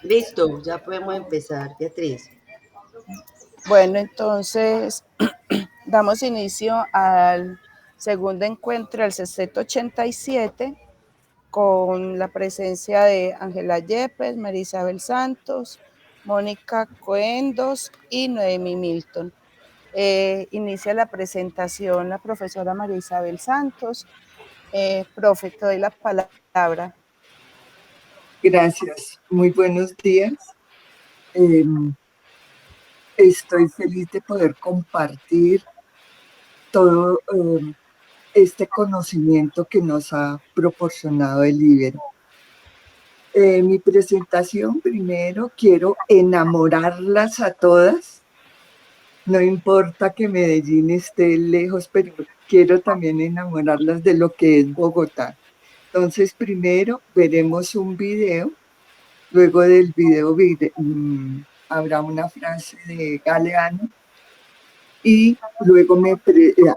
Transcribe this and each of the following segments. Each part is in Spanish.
Listo, ya podemos empezar, Beatriz. Bueno, entonces damos inicio al segundo encuentro, al sexteto 87, con la presencia de Ángela Yepes, María Isabel Santos, Mónica Coendos y Noemi Milton. Inicia la presentación la profesora María Isabel Santos. Profe, te doy la palabra. Gracias, muy buenos días. Estoy feliz de poder compartir todo este conocimiento que nos ha proporcionado el Ibero. Mi presentación, primero, quiero enamorarlas a todas. No importa que Medellín esté lejos, pero quiero también enamorarlas de lo que es Bogotá. Entonces, primero veremos un video. Luego del video habrá una frase de Galeano y luego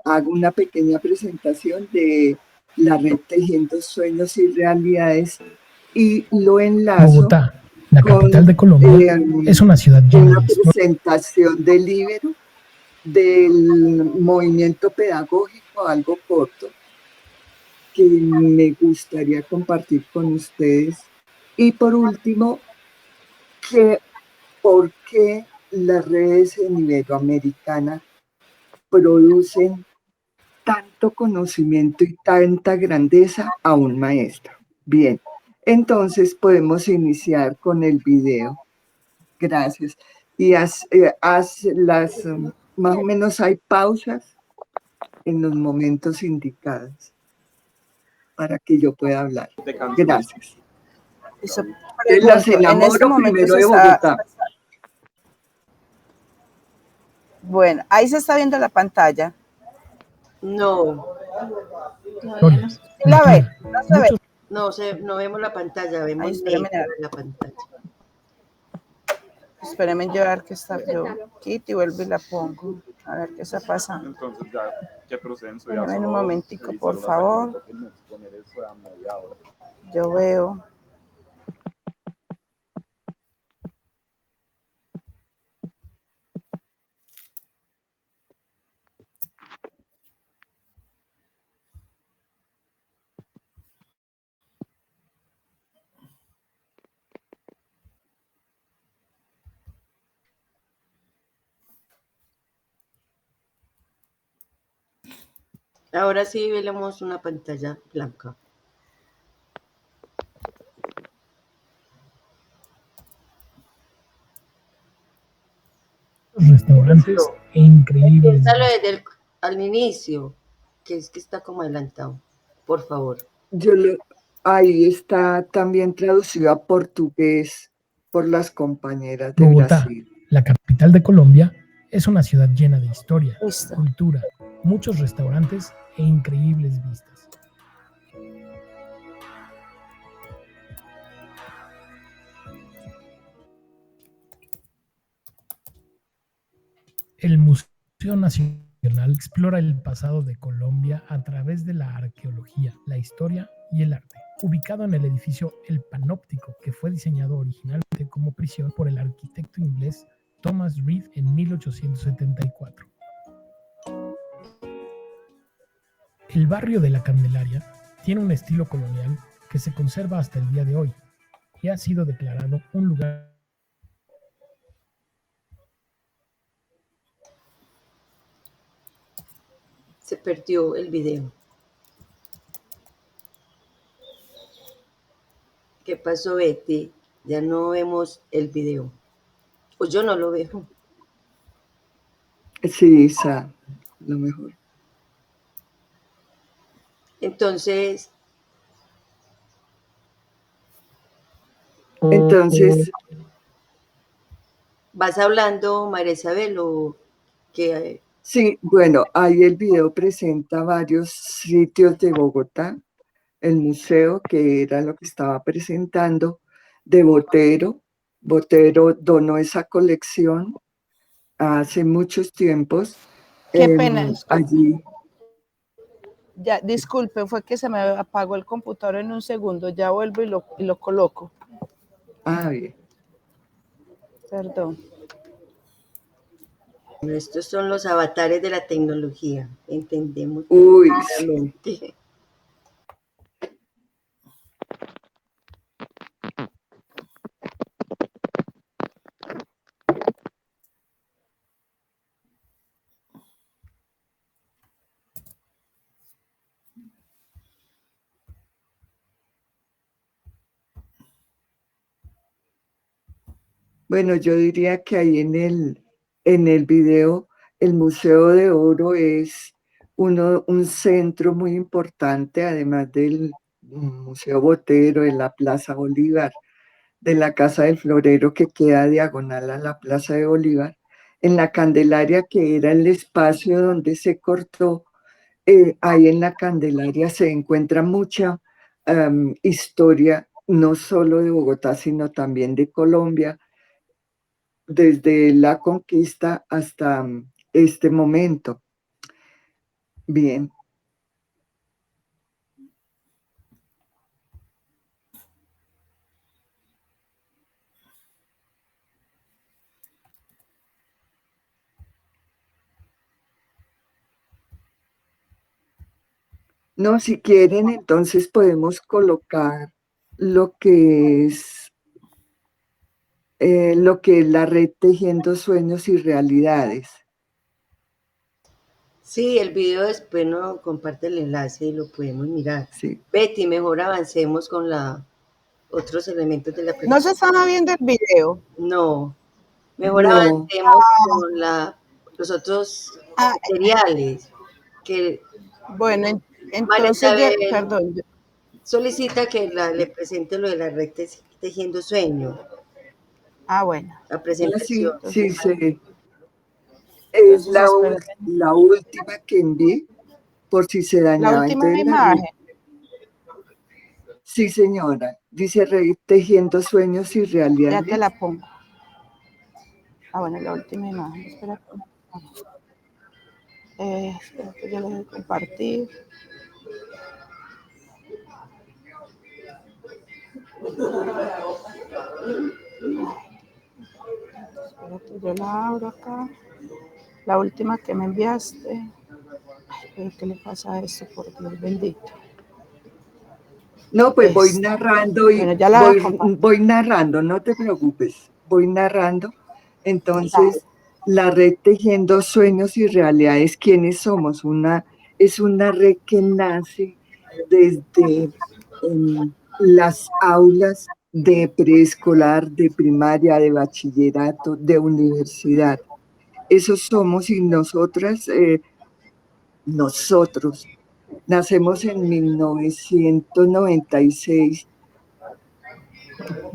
hago una pequeña presentación de la red Tejiendo Sueños y Realidades y lo enlazo Bogotá, la capital de Colombia, es una ciudad llena una de historia. presentación del Ibero, del movimiento pedagógico, algo corto, que me gustaría compartir con ustedes. Y por último, por qué las redes en Iberoamericana producen tanto conocimiento y tanta grandeza a un maestro. Bien, entonces podemos iniciar con el video. Gracias. Y más o menos hay pausas en los momentos indicados para que yo pueda hablar. Gracias. Las enamoro primero de Bogotá. Bueno, ahí se está viendo la pantalla. No. ¿La ve? ¿No se ve? No vemos la pantalla, vemos la pantalla. Espérenme llevar que está yo quito y vuelvo y la pongo. A ver qué está pasando. Entonces ya, ¿qué proceso? Un momentico, por favor. Yo veo. Ahora sí vemos una pantalla blanca. Restaurantes e increíbles. Desde al inicio, que es que está como adelantado. Por favor. Ahí está también traducido a portugués por las compañeras de Bogotá, Brasil. la capital de Colombia, es una ciudad llena de historia, cultura, muchos restaurantes e increíbles vistas. El Museo Nacional explora el pasado de Colombia a través de la arqueología, la historia y el arte. Ubicado en el edificio El Panóptico, que fue diseñado originalmente como prisión por el arquitecto inglés Thomas Reed en 1874. El barrio de la Candelaria tiene un estilo colonial que se conserva hasta el día de hoy y ha sido declarado un lugar. Se perdió el video. ¿Qué pasó, Betty? Ya no vemos el video. O yo no lo veo. Sí, Isa, lo mejor. Entonces, ¿vas hablando, María Isabel, o qué? Sí, bueno, ahí el video presenta varios sitios de Bogotá, el museo, que era lo que estaba presentando, de Botero. Botero donó esa colección hace muchos tiempos. Qué pena. Allí. Ya, disculpe, fue que se me apagó el computador en un segundo. Ya vuelvo y lo coloco. Ah, bien. Perdón. Estos son los avatares de la tecnología, entendemos Uy, claramente. bueno, yo diría que ahí en el video, el Museo de Oro es un centro muy importante, además del Museo Botero, de la Plaza Bolívar, de la Casa del Florero que queda diagonal a la Plaza de Bolívar. En la Candelaria, que era el espacio donde se cortó, ahí en la Candelaria se encuentra mucha historia, no solo de Bogotá, sino también de Colombia, desde la conquista hasta este momento. Bien. No, si quieren, entonces podemos colocar lo que es la red Tejiendo Sueños y Realidades. Sí, el video después no comparte el enlace y lo podemos mirar. Sí. Betty, mejor avancemos con otros elementos de la No se presentación. están viendo el video. No, mejor No. avancemos con los otros Ah, materiales que bueno, María entonces, Isabel perdón. solicita que le presente lo de la red Tejiendo Sueño, Ah, bueno. la Ah, presentación. sí, sí. Es Entonces, espérate. la última que envié, por si se La dañaba. última Entonces, imagen. sí, señora. Dice Tejiendo Sueños y Ya te Realidades. la pongo. Ah, bueno, la última imagen. Espérate. Espérate, yo le voy a compartir. Espérate, yo la abro acá. La última que me enviaste. Ay, pero ¿qué le pasa a esto? Por Dios bendito. No, pues voy Esta. narrando y Bueno, ya la compartí. voy narrando, no te preocupes, voy narrando. Entonces, la red Tejiendo Sueños y Realidades, ¿quiénes somos? Es una red que nace desde las aulas de preescolar, de primaria, de bachillerato, de universidad. Esos somos y nosotros nacemos en 1996,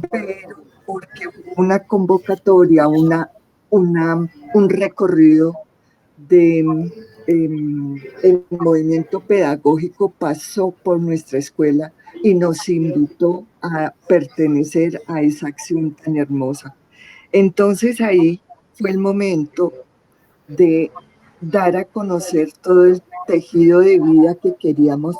pero porque hubo una convocatoria, un recorrido de el movimiento pedagógico pasó por nuestra escuela y nos invitó a pertenecer a esa acción tan hermosa. Entonces ahí fue el momento de dar a conocer todo el tejido de vida que queríamos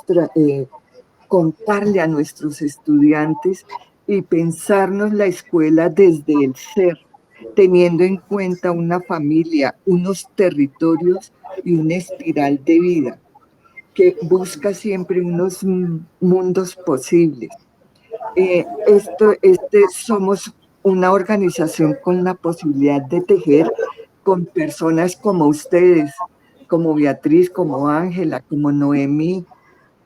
contarle a nuestros estudiantes y pensarnos la escuela desde el ser, teniendo en cuenta una familia, unos territorios y una espiral de vida que busca siempre unos mundos posibles. Somos una organización con la posibilidad de tejer con personas como ustedes, como Beatriz, como Ángela, como Noemí,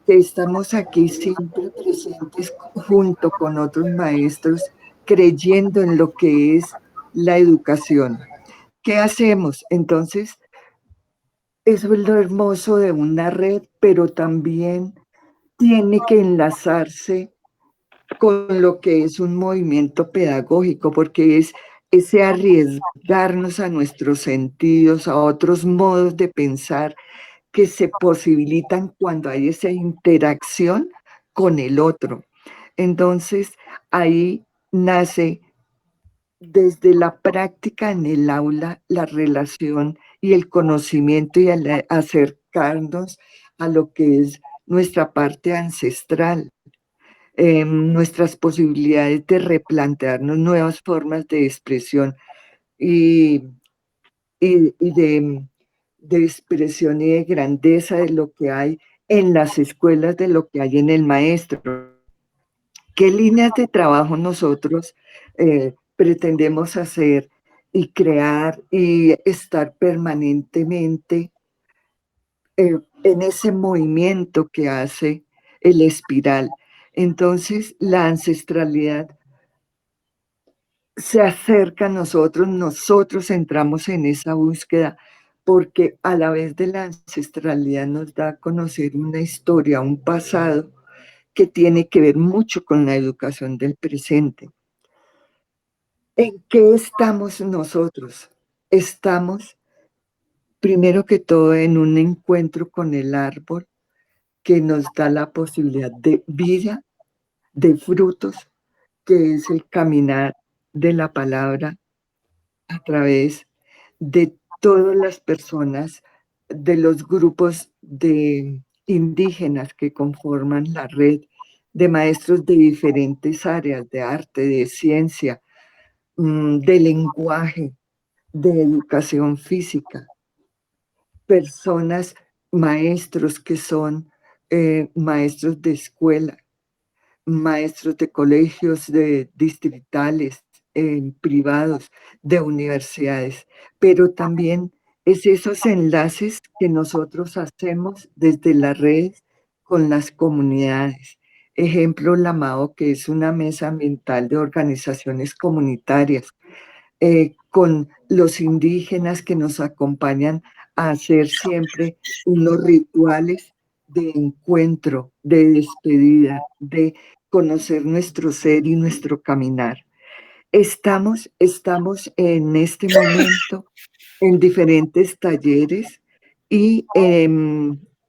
que estamos aquí siempre presentes junto con otros maestros, creyendo en lo que es la educación. ¿Qué hacemos? Entonces, eso es lo hermoso de una red, pero también tiene que enlazarse con lo que es un movimiento pedagógico, porque es ese arriesgarnos a nuestros sentidos, a otros modos de pensar que se posibilitan cuando hay esa interacción con el otro. Entonces, ahí nace desde la práctica en el aula la relación y el conocimiento y el acercarnos a lo que es nuestra parte ancestral. nuestras posibilidades de replantearnos nuevas formas de expresión y, y de expresión y de grandeza de lo que hay en las escuelas, de lo que hay en el maestro. ¿Qué líneas de trabajo nosotros pretendemos hacer y crear y estar permanentemente en ese movimiento que hace el espiral? Entonces, la ancestralidad se acerca a nosotros, nosotros entramos en esa búsqueda, porque a la vez de la ancestralidad nos da a conocer una historia, un pasado que tiene que ver mucho con la educación del presente. ¿En qué estamos nosotros? Estamos, primero que todo, en un encuentro con el árbol que nos da la posibilidad de vida, de frutos, que es el caminar de la palabra a través de todas las personas, de los grupos de indígenas que conforman la red de maestros de diferentes áreas, de arte, de ciencia, de lenguaje, de educación física, personas, maestros que son maestros de escuela, maestros de colegios de distritales, privados, de universidades, pero también es esos enlaces que nosotros hacemos desde las redes con las comunidades. Ejemplo, la MAO, que es una mesa ambiental de organizaciones comunitarias, con los indígenas que nos acompañan a hacer siempre unos rituales de encuentro, de despedida, de conocer nuestro ser y nuestro caminar. Estamos en este momento en diferentes talleres y,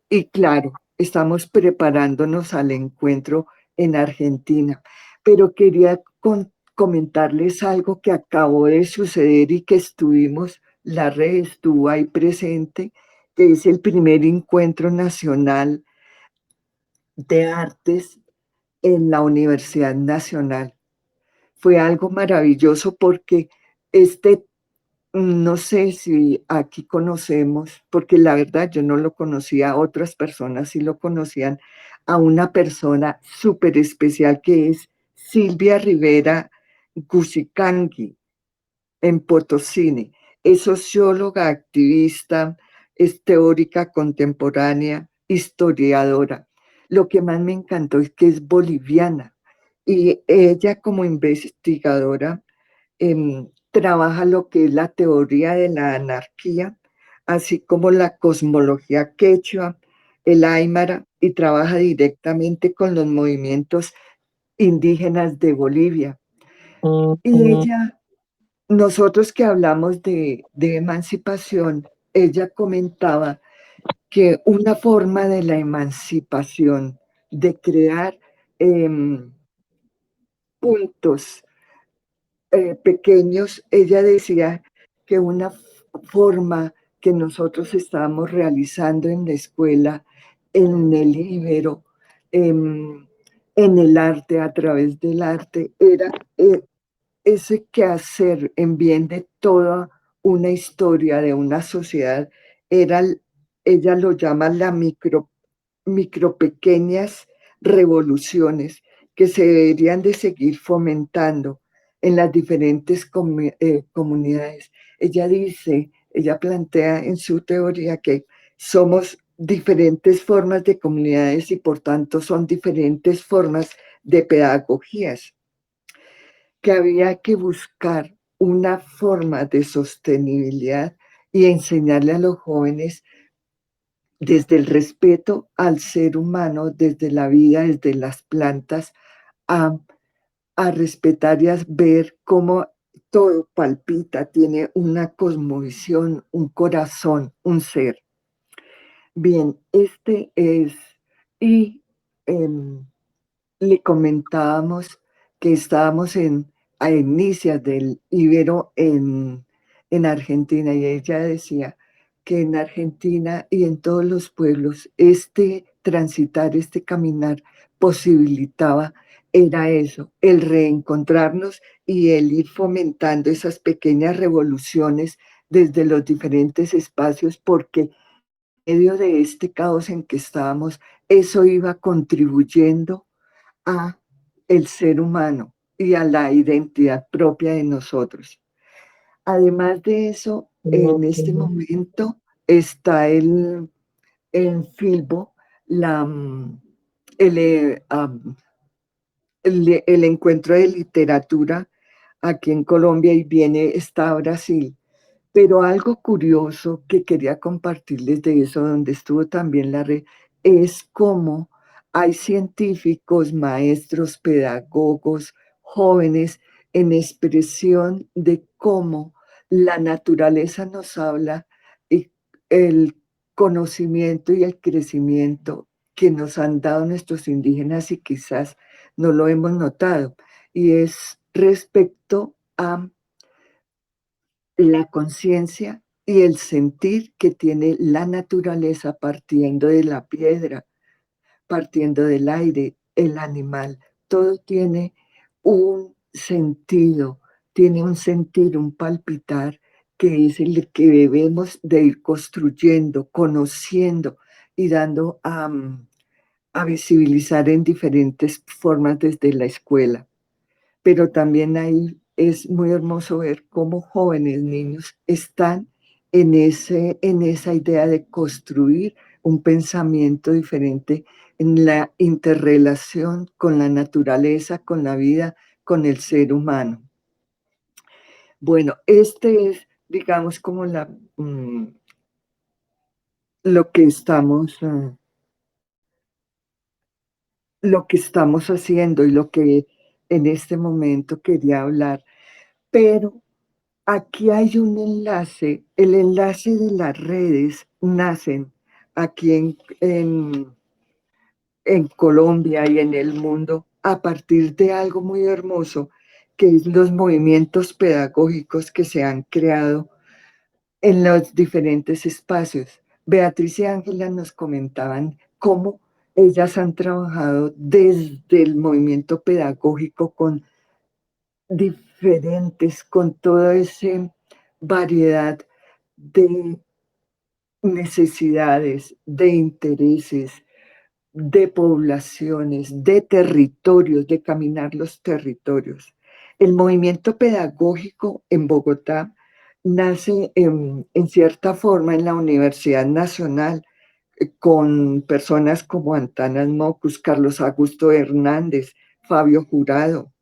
y claro, estamos preparándonos al encuentro en Argentina, pero quería comentarles algo que acabó de suceder y que estuvimos, la red estuvo ahí presente, que es el primer encuentro nacional de artes en la Universidad Nacional. Fue algo maravilloso porque no sé si aquí conocemos, porque la verdad yo no lo conocía, otras personas sí lo conocían, a una persona súper especial que es Silvia Rivera Gusicangi en Potosí. Es socióloga, activista, es teórica contemporánea, historiadora. Lo que más me encantó es que es boliviana y ella como investigadora trabaja lo que es la teoría de la anarquía, así como la cosmología quechua, el aymara, y trabaja directamente con los movimientos indígenas de Bolivia. Y ella, nosotros que hablamos de emancipación, ella comentaba que una forma de la emancipación, de crear puntos pequeños, ella decía que una forma que nosotros estábamos realizando en la escuela, en el Ibero, en el arte, a través del arte, era ese quehacer en bien de toda una historia de una sociedad, era, ella lo llama la micro pequeñas revoluciones que se deberían de seguir fomentando en las diferentes comunidades. Ella dice, ella plantea en su teoría que somos diferentes formas de comunidades y por tanto son diferentes formas de pedagogías, que había que buscar una forma de sostenibilidad y enseñarle a los jóvenes desde el respeto al ser humano, desde la vida, desde las plantas, a, a respetar y a ver cómo todo palpita, tiene una cosmovisión, un corazón, un ser. Bien, este es, y le comentábamos que estábamos a inicios del Ibero en Argentina, y ella decía que en Argentina y en todos los pueblos este transitar, este caminar posibilitaba era eso, el reencontrarnos y el ir fomentando esas pequeñas revoluciones desde los diferentes espacios, porque en medio de este caos en que estábamos, eso iba contribuyendo a el ser humano y a la identidad propia de nosotros. Además de eso, en este momento está en Filbo la, el, el encuentro de literatura aquí en Colombia y está Brasil. Pero algo curioso que quería compartirles de eso, donde estuvo también la red, es cómo hay científicos, maestros, pedagogos, jóvenes en expresión de cómo la naturaleza nos habla y el conocimiento y el crecimiento que nos han dado nuestros indígenas y quizás no lo hemos notado. Y es respecto a la conciencia y el sentir que tiene la naturaleza partiendo de la piedra, partiendo del aire, el animal. Todo tiene un sentido, tiene un sentir, un palpitar, que es el que debemos de ir construyendo, conociendo y dando a visibilizar en diferentes formas desde la escuela. Pero también ahí es muy hermoso ver cómo jóvenes, niños, están en esa idea de construir un pensamiento diferente en la interrelación con la naturaleza, con la vida, con el ser humano. Bueno, este es, digamos, como lo que lo que estamos haciendo y lo que en este momento quería hablar. Pero aquí hay un enlace, el enlace de las redes nacen aquí en Colombia y en el mundo a partir de algo muy hermoso, que es los movimientos pedagógicos que se han creado en los diferentes espacios. Beatriz y Ángela nos comentaban cómo ellas han trabajado desde el movimiento pedagógico con diferentes, con toda esa variedad de necesidades, de intereses, de poblaciones, de territorios, de caminar los territorios. El movimiento pedagógico en Bogotá nace en cierta forma en la Universidad Nacional con personas como Antanas Mocus, Carlos Augusto Hernández, Fabio Jurado,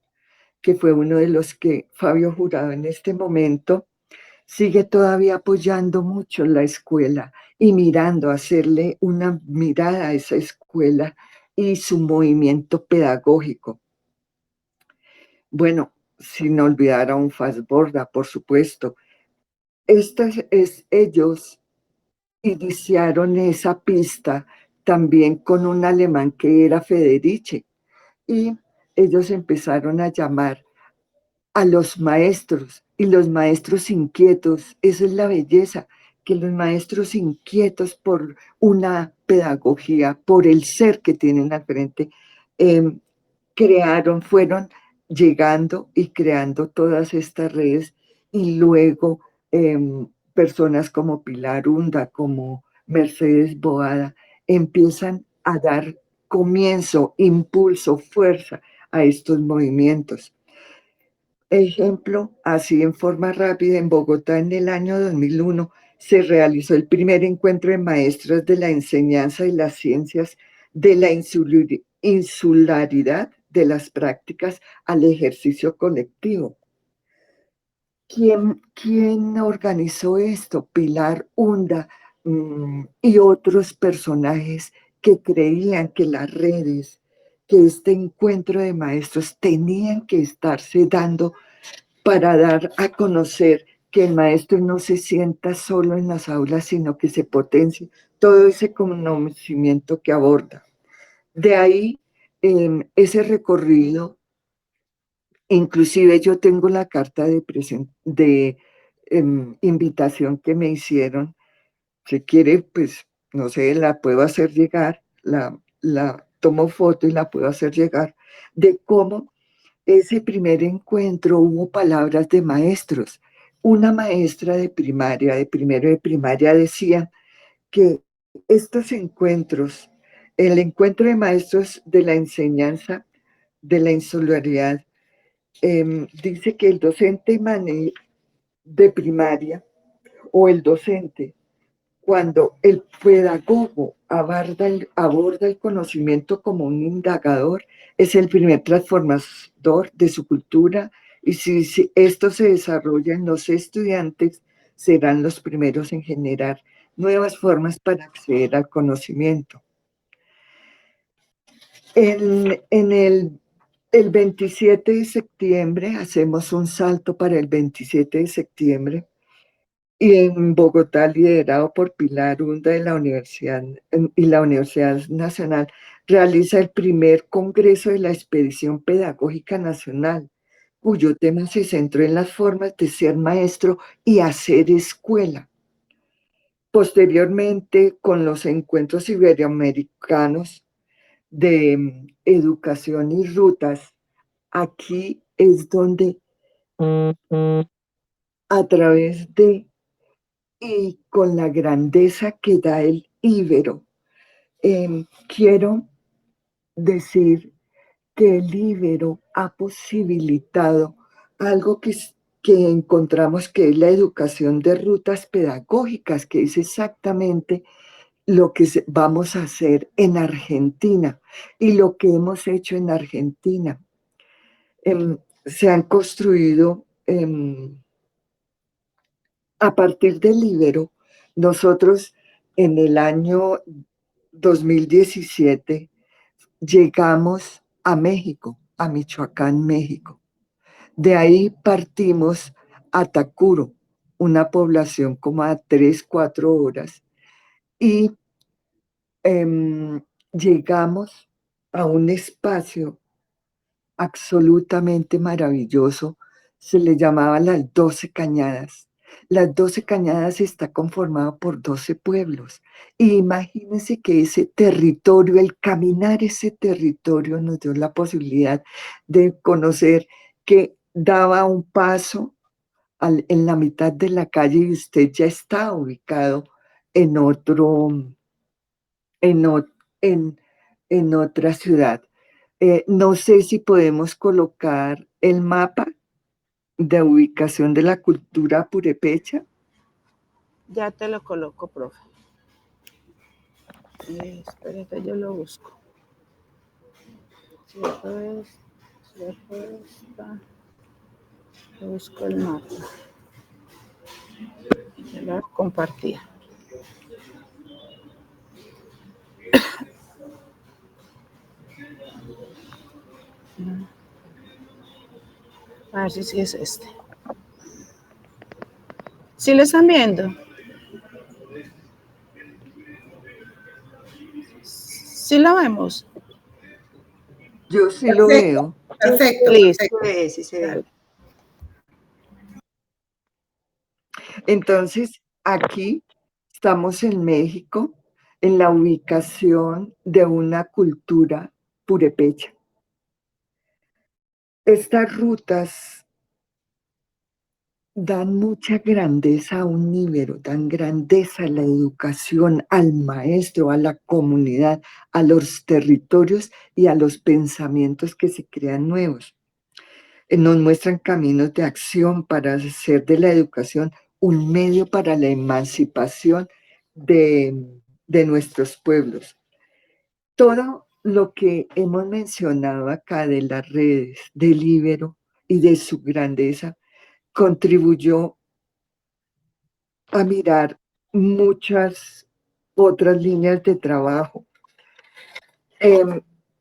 que fue uno de los que Fabio Jurado en este momento sigue todavía apoyando mucho la escuela y mirando, hacerle una mirada a esa escuela y su movimiento pedagógico. Bueno, sin olvidar a un Fassborda, por supuesto. Ellos iniciaron esa pista también con un alemán que era Federici y ellos empezaron a llamar a los maestros y los maestros inquietos. Esa es la belleza, que los maestros inquietos por una pedagogía, por el ser que tienen al frente, eh, fueron llegando y creando todas estas redes y luego eh, personas como Pilar Hunda, como Mercedes Boada, empiezan a dar comienzo, impulso, fuerza a estos movimientos. Ejemplo, así en forma rápida, en Bogotá en el año 2001 se realizó el primer encuentro de maestras de la enseñanza y las ciencias de la insularidad de las prácticas al ejercicio colectivo. ¿Quién organizó esto? Pilar Hunda y otros personajes que creían que las redes, que este encuentro de maestros tenían que estarse dando para dar a conocer que el maestro no se sienta solo en las aulas, sino que se potencie todo ese conocimiento que aborda. De ahí, ese recorrido, inclusive yo tengo la carta de invitación que me hicieron. Si quiere, pues, no sé, la puedo hacer llegar, la tomo foto y la puedo hacer llegar. de cómo ese primer encuentro hubo palabras de maestros. Una maestra de primaria, de primero de primaria, decía que estos encuentros, el encuentro de maestros de la enseñanza de la insularidad, dice que el docente de primaria o el docente, cuando el pedagogo aborda el conocimiento como un indagador, es el primer transformador de su cultura, y si esto se desarrolla en los estudiantes, serán los primeros en generar nuevas formas para acceder al conocimiento. En el 27 de septiembre, hacemos un salto para el 27 de septiembre, y en Bogotá, liderado por Pilar Hunda de la Universidad y la Universidad Nacional, realiza el primer congreso de la Expedición Pedagógica Nacional, cuyo tema se centró en las formas de ser maestro y hacer escuela. Posteriormente, con los encuentros iberoamericanos de educación y rutas, aquí es donde a través de y con la grandeza que da el íbero, quiero decir que el íbero ha posibilitado algo que encontramos, que es la educación de rutas pedagógicas, que es exactamente lo que vamos a hacer en Argentina y lo que hemos hecho en Argentina. Se han construido a partir del íbero. Nosotros en el año 2017 llegamos a México, a Michoacán, México. De ahí partimos a Tacuro, una población como a 3-4 horas, y llegamos a un espacio absolutamente maravilloso. Se le llamaba las 12 Cañadas. Las 12 Cañadas está conformada por 12 pueblos. Y imagínense que ese territorio, el caminar ese territorio nos dio la posibilidad de conocer que daba un paso en la mitad de la calle y usted ya está ubicado en en, en otra ciudad. No sé si podemos colocar el mapa de ubicación de la cultura purépecha. Ya te lo coloco, profe. Espérate, yo lo busco. Cierro esta. Yo busco el mapa. Ya lo compartí. A ver si sí es este. ¿Sí lo están viendo? ¿Sí lo vemos? Yo sí lo veo. Perfecto. Listo. Sí se ve. Entonces, aquí estamos en México, en la ubicación de una cultura purépecha. Estas rutas dan mucha grandeza a un íbero, dan grandeza a la educación, al maestro, a la comunidad, a los territorios y a los pensamientos que se crean nuevos. Nos muestran caminos de acción para hacer de la educación un medio para la emancipación de nuestros pueblos. Todo lo que hemos mencionado acá de las redes, del íbero y de su grandeza, contribuyó a mirar muchas otras líneas de trabajo.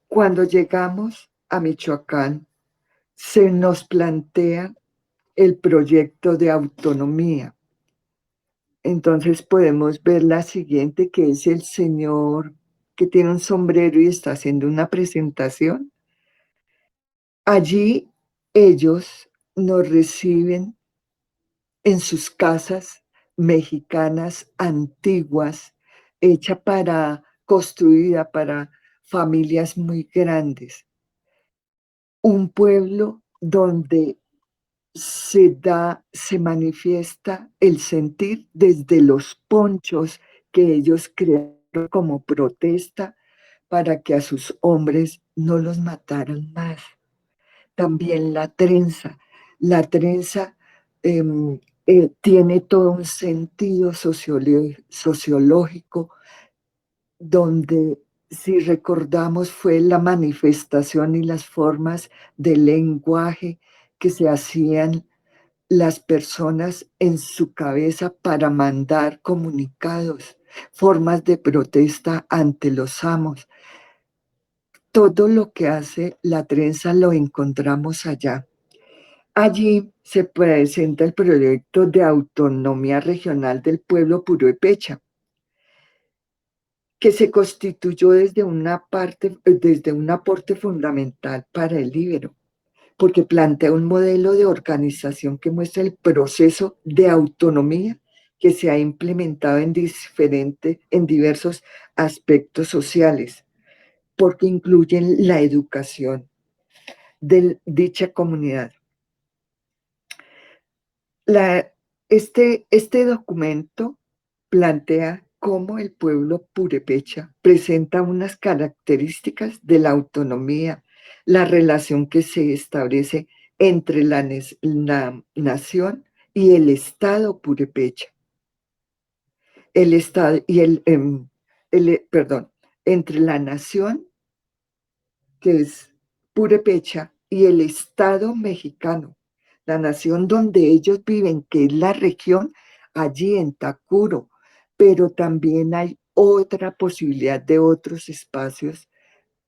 Cuando llegamos a Michoacán, se nos plantea el proyecto de autonomía. Entonces podemos ver la siguiente, que es el señor que tiene un sombrero y está haciendo una presentación. Allí ellos nos reciben en sus casas mexicanas antiguas, construida para familias muy grandes. un pueblo donde se manifiesta el sentir desde los ponchos que ellos crearon como protesta para que a sus hombres no los mataran más. También la trenza. La trenza tiene todo un sentido sociológico donde, si recordamos, fue la manifestación y las formas de lenguaje que se hacían las personas en su cabeza para mandar comunicados, formas de protesta ante los amos. Todo lo que hace la trenza lo encontramos allá. Allí se presenta el proyecto de autonomía regional del pueblo purépecha, que se constituyó desde un aporte fundamental para el Líbero, porque plantea un modelo de organización que muestra el proceso de autonomía que se ha implementado en diversos aspectos sociales, porque incluyen la educación de dicha comunidad. Este documento plantea cómo el pueblo purépecha presenta unas características de la autonomía, la relación que se establece entre la nación y el Estado purépecha. El Estado y entre la nación, que es purépecha, y el Estado mexicano, la nación donde ellos viven, que es la región allí en Tacuro, pero también hay otra posibilidad de otros espacios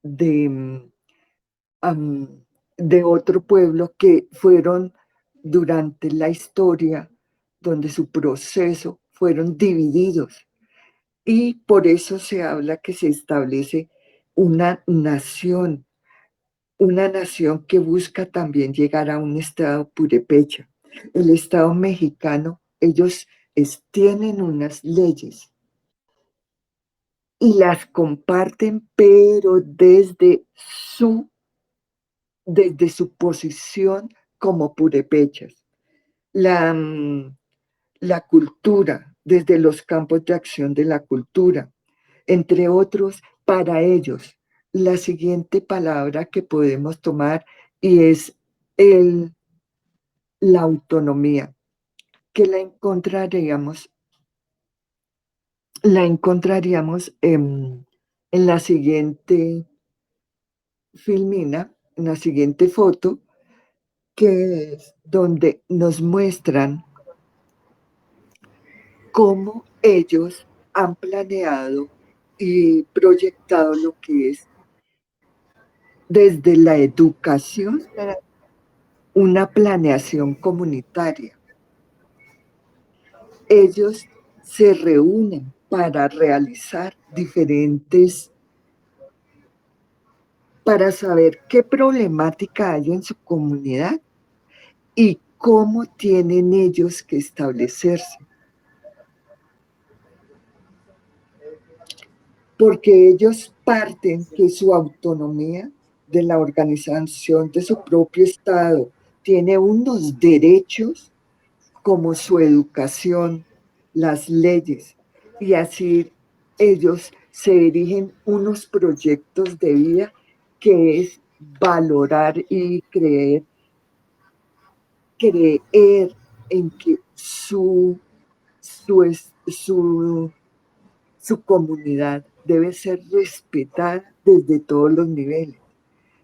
de, de otro pueblo que fueron durante la historia, donde su proceso fueron divididos. Y por eso se habla que se establece una nación que busca también llegar a un estado purépecha. El estado mexicano, ellos tienen unas leyes y las comparten, pero desde su posición como purépechas. La cultura, desde los campos de acción de la cultura, entre otros, para ellos. La siguiente palabra que podemos tomar y es la autonomía, que la encontraríamos en la siguiente filmina, en la siguiente foto, que es donde nos muestran cómo ellos han planeado y proyectado lo que es desde la educación Espera, una planeación comunitaria. Ellos se reúnen para realizar para saber qué problemática hay en su comunidad y cómo tienen ellos que establecerse. Porque ellos parten que su autonomía de la organización de su propio Estado tiene unos derechos como su educación, las leyes, y así ellos se dirigen unos proyectos de vida que es valorar y creer en que su comunidad debe ser respetada desde todos los niveles,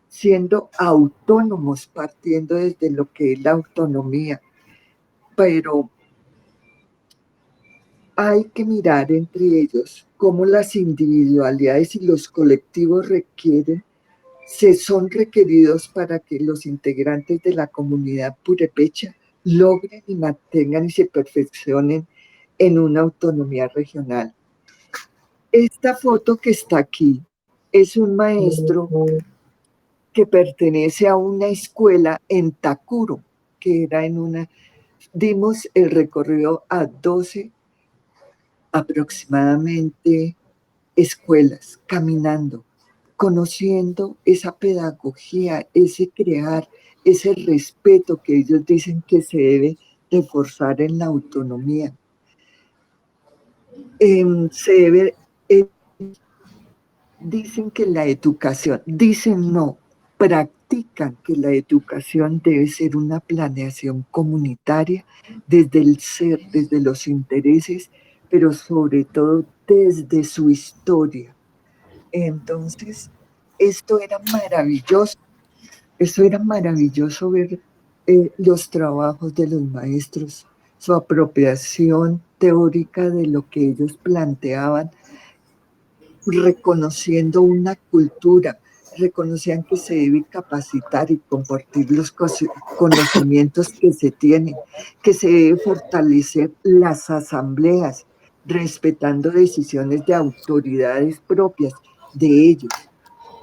siendo autónomos, partiendo desde lo que es la autonomía. Pero hay que mirar entre ellos cómo las individualidades y los colectivos son requeridos para que los integrantes de la comunidad purépecha logren y mantengan y se perfeccionen en una autonomía regional. Esta foto que está aquí es un maestro que pertenece a una escuela en Tacuro, que era dimos el recorrido a 12 aproximadamente escuelas, caminando conociendo esa pedagogía, ese crear, ese respeto que ellos dicen que se debe reforzar en la autonomía. Se debe, dicen que la educación, dicen no, practican que la educación debe ser una planeación comunitaria desde el ser, desde los intereses, pero sobre todo desde su historia. Entonces, esto era maravilloso ver los trabajos de los maestros, su apropiación teórica de lo que ellos planteaban, reconociendo una cultura, reconocían que se debe capacitar y compartir los conocimientos que se tienen, que se debe fortalecer las asambleas, respetando decisiones de autoridades propias de ellos.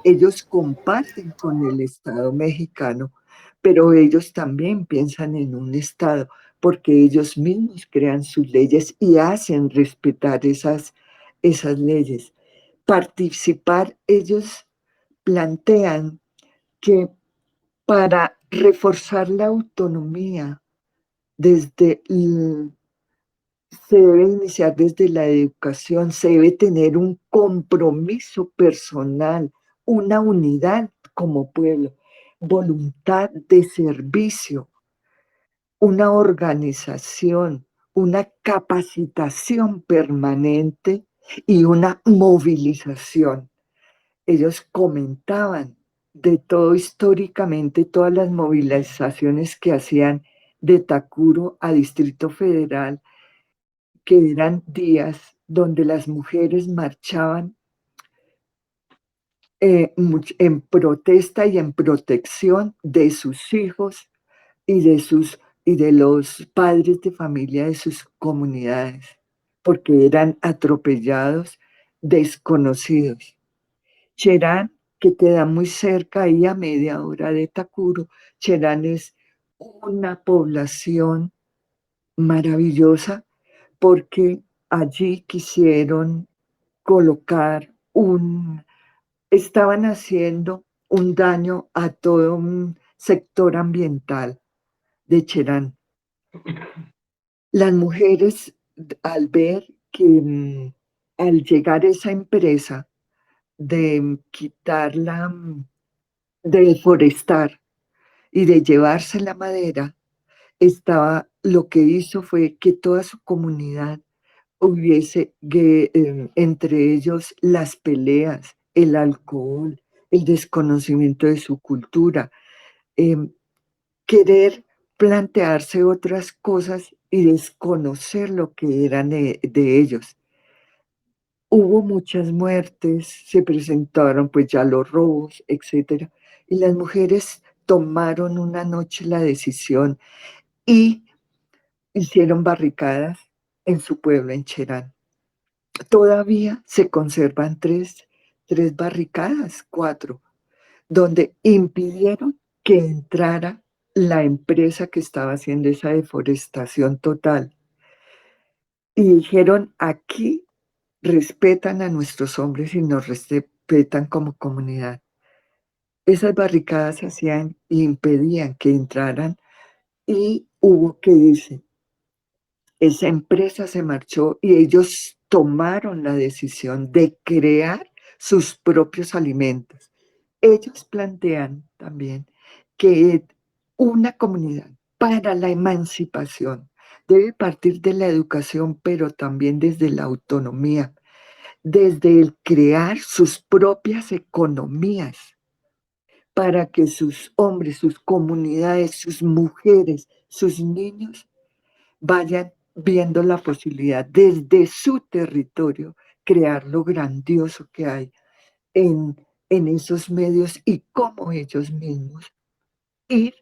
Ellos comparten con el Estado mexicano, pero ellos también piensan en un Estado, porque ellos mismos crean sus leyes y hacen respetar esas leyes. Participar, ellos plantean que para reforzar la autonomía se debe iniciar desde la educación, se debe tener un compromiso personal, una unidad como pueblo, voluntad de servicio, una organización, una capacitación permanente y una movilización. Ellos comentaban de todo históricamente, todas las movilizaciones que hacían de Tacuro a Distrito Federal, que eran días donde las mujeres marchaban en protesta y en protección de sus hijos y de los padres de familia de sus comunidades, porque eran atropellados, desconocidos. Cherán, que queda muy cerca, ahí a media hora de Tacuro, Cherán es una población maravillosa porque allí quisieron colocar estaban haciendo un daño a todo un sector ambiental de Cherán. Las mujeres, al ver que al llegar esa empresa de quitarla, de deforestar y de llevarse la madera, lo que hizo fue que toda su comunidad hubiese entre ellos las peleas, el alcohol, el desconocimiento de su cultura, querer plantearse otras cosas y desconocer lo que eran de ellos. Hubo muchas muertes, se presentaron pues ya los robos, etcétera, y las mujeres tomaron una noche la decisión y hicieron barricadas en su pueblo, en Cherán. Todavía se conservan tres barricadas, cuatro, donde impidieron que entrara la empresa que estaba haciendo esa deforestación total. Y dijeron, aquí respetan a nuestros hombres y nos respetan como comunidad. Esas barricadas hacían y impedían que entraran y hubo que irse. Esa empresa se marchó y ellos tomaron la decisión de crear sus propios alimentos. Ellos plantean también que una comunidad para la emancipación debe partir de la educación, pero también desde la autonomía, desde el crear sus propias economías para que sus hombres, sus comunidades, sus mujeres, sus niños vayan viendo la posibilidad desde su territorio crear lo grandioso que hay en esos medios y cómo ellos mismos ir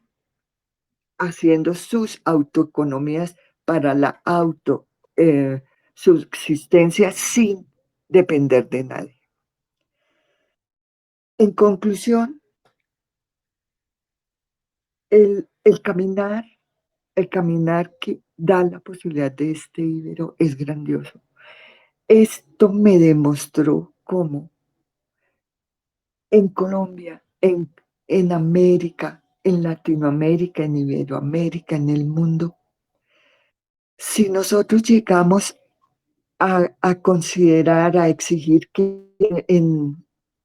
haciendo sus autoeconomías para la subsistencia sin depender de nadie. En conclusión, el caminar que da la posibilidad de este íbero es grandioso. Esto me demostró cómo en Colombia, en América, en Latinoamérica, en Iberoamérica, en el mundo, si nosotros llegamos a considerar, a exigir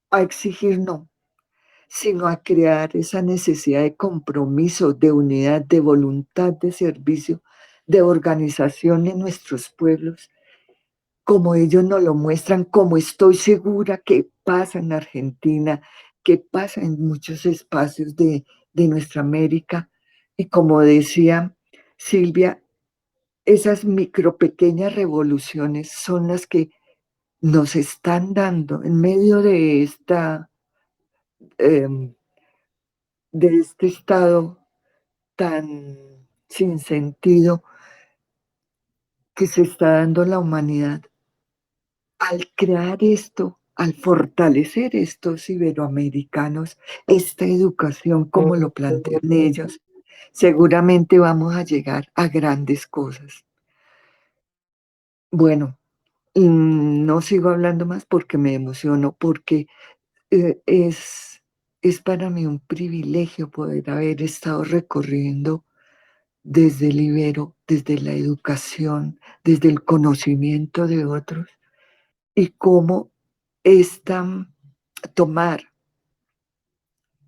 a exigir no, sino a crear esa necesidad de compromiso, de unidad, de voluntad de servicio, de organización en nuestros pueblos, como ellos nos lo muestran, como estoy segura que pasa en Argentina, que pasa en muchos espacios de nuestra América. Y como decía Silvia, esas micro pequeñas revoluciones son las que nos están dando en medio em, de este estado tan sin sentido que se está dando la humanidad. Al crear esto, al fortalecer estos iberoamericanos, esta educación como lo plantean ellos, seguramente vamos a llegar a grandes cosas. Bueno, no sigo hablando más porque me emociono, porque es para mí un privilegio poder haber estado recorriendo desde el Ibero, desde la educación, desde el conocimiento de otros, y cómo tomar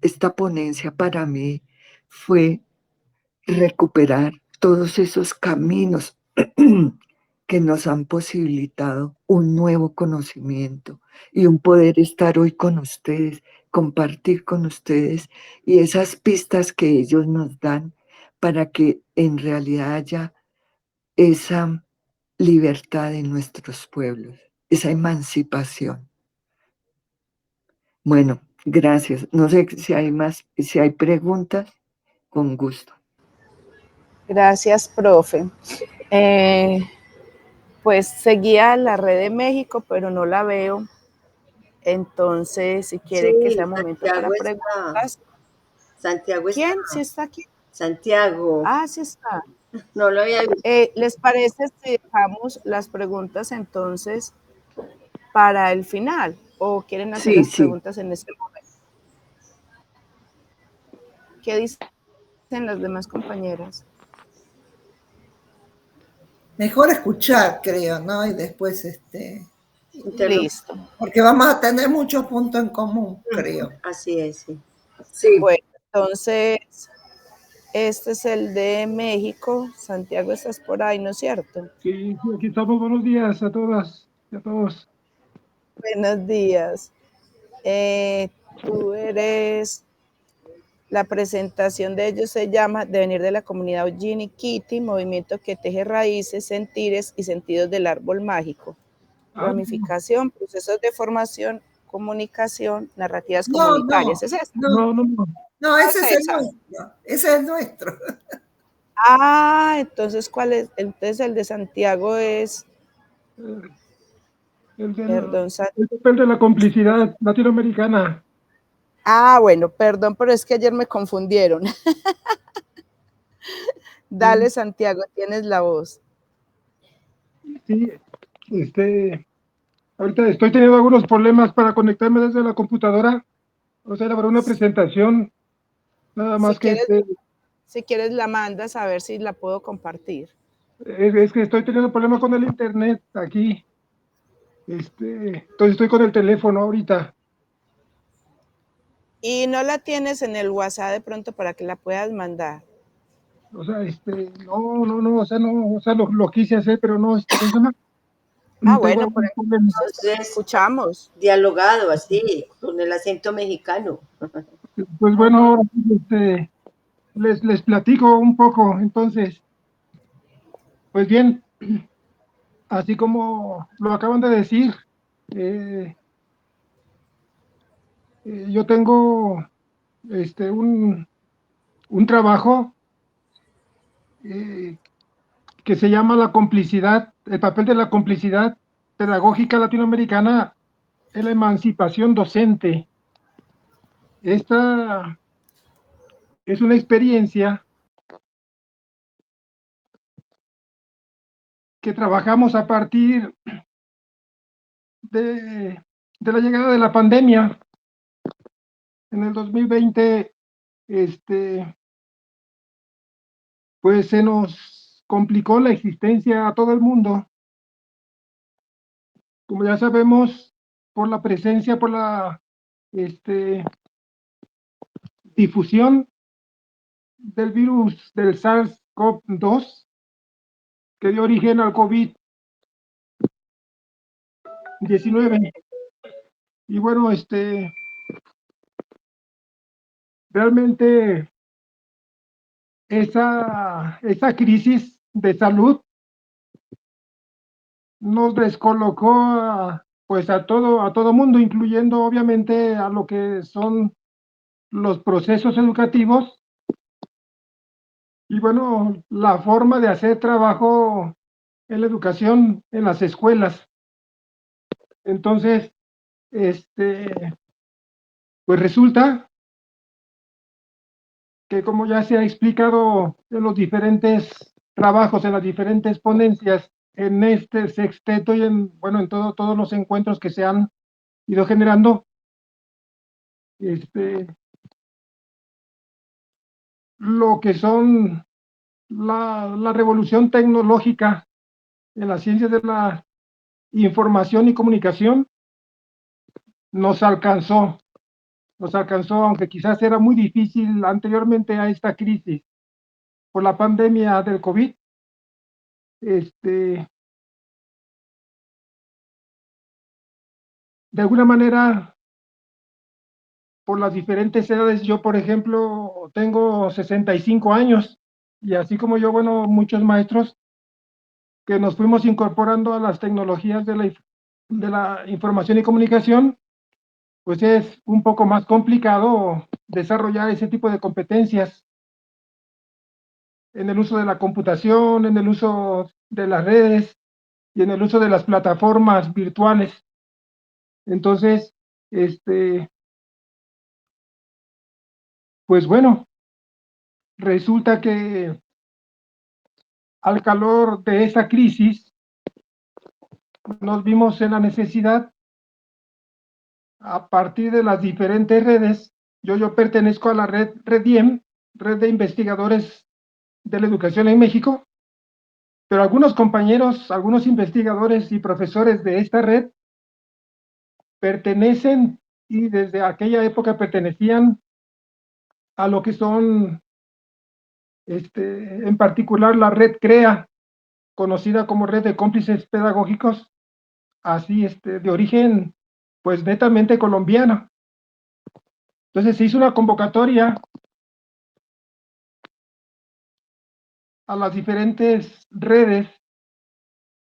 esta ponencia para mí fue recuperar todos esos caminos que nos han posibilitado un nuevo conocimiento y un poder estar hoy con ustedes, compartir con ustedes y esas pistas que ellos nos dan para que en realidad haya esa libertad en nuestros pueblos, esa emancipación. Bueno, gracias. No sé si hay más, si hay preguntas, con gusto. Gracias, profe. Pues seguía la red de México, pero no la veo. Entonces, si quiere que sea momento para preguntas. Santiago está. ¿Quién? ¿Sí está aquí? Santiago. Ah, sí está. No lo había visto. ¿Les parece si dejamos las preguntas entonces para el final? ¿O quieren hacer Sí, las sí. preguntas en este momento? ¿Qué dicen las demás compañeras? Mejor escuchar, creo, ¿no? Y después, Listo. porque vamos a tener muchos puntos en común, creo. Así es, sí. Sí. Bueno, entonces, este es el de México. Santiago, estás por ahí, ¿no es cierto? Sí, aquí estamos. Buenos días a todas y a todos. Buenos días. Tú eres... La presentación de ellos se llama Devenir de la comunidad Ojini Kitty, movimiento que teje raíces, sentires y sentidos del árbol mágico. Ramificación, procesos de formación, comunicación, narrativas comunitarias. ¿Es eso? No, ese es el nuestro. Ese es el nuestro. Ah, entonces, ¿cuál es? Entonces, el de Santiago es... El papel de la complicidad latinoamericana. Ah, bueno, perdón, pero es que ayer me confundieron. Dale, Santiago, tienes la voz. Sí, ahorita estoy teniendo algunos problemas para conectarme desde la computadora. O sea, elaborar una presentación, nada más si quieres la mandas a ver si la puedo compartir. Es que estoy teniendo problemas con el internet aquí. Entonces estoy con el teléfono ahorita. Y no la tienes en el WhatsApp de pronto para que la puedas mandar. O sea, lo quise hacer, pero no, ¿cómo se llama? Bueno, pero entonces escuchamos. Dialogado así, con el acento mexicano. Pues bueno, les platico un poco, entonces. Pues bien, así como lo acaban de decir, yo tengo un trabajo que se llama la complicidad, el papel de la complicidad pedagógica latinoamericana en la emancipación docente. Esta es una experiencia que trabajamos a partir de la llegada de la pandemia. en el 2020, pues se nos complicó la existencia a todo el mundo. Como ya sabemos, por la presencia, por la difusión del virus del SARS-CoV-2, que dio origen al COVID-19. Y bueno, realmente esa crisis de salud nos descolocó pues a todo mundo, incluyendo obviamente a lo que son los procesos educativos y bueno, la forma de hacer trabajo en la educación en las escuelas. Entonces, pues resulta que como ya se ha explicado en los diferentes trabajos, en las diferentes ponencias, en este sexteto y bueno, en todos los encuentros que se han ido generando, lo que son la revolución tecnológica en las ciencias de la información y comunicación nos alcanzó, aunque quizás era muy difícil anteriormente a esta crisis por la pandemia del COVID. De alguna manera, por las diferentes edades, yo por ejemplo tengo 65 años y así como yo, bueno, muchos maestros que nos fuimos incorporando a las tecnologías de la información y comunicación, pues es un poco más complicado desarrollar ese tipo de competencias en el uso de la computación, en el uso de las redes y en el uso de las plataformas virtuales. Entonces, pues bueno, resulta que al calor de esa crisis nos vimos en la necesidad, a partir de las diferentes redes. Yo pertenezco a la red REDIEM, Red de Investigadores de la Educación en México, pero algunos compañeros, algunos investigadores y profesores de esta red pertenecen y desde aquella época pertenecían a lo que son, en particular la red CREA, conocida como Red de Cómplices Pedagógicos, así de origen pues netamente colombiano. Entonces se hizo una convocatoria a las diferentes redes,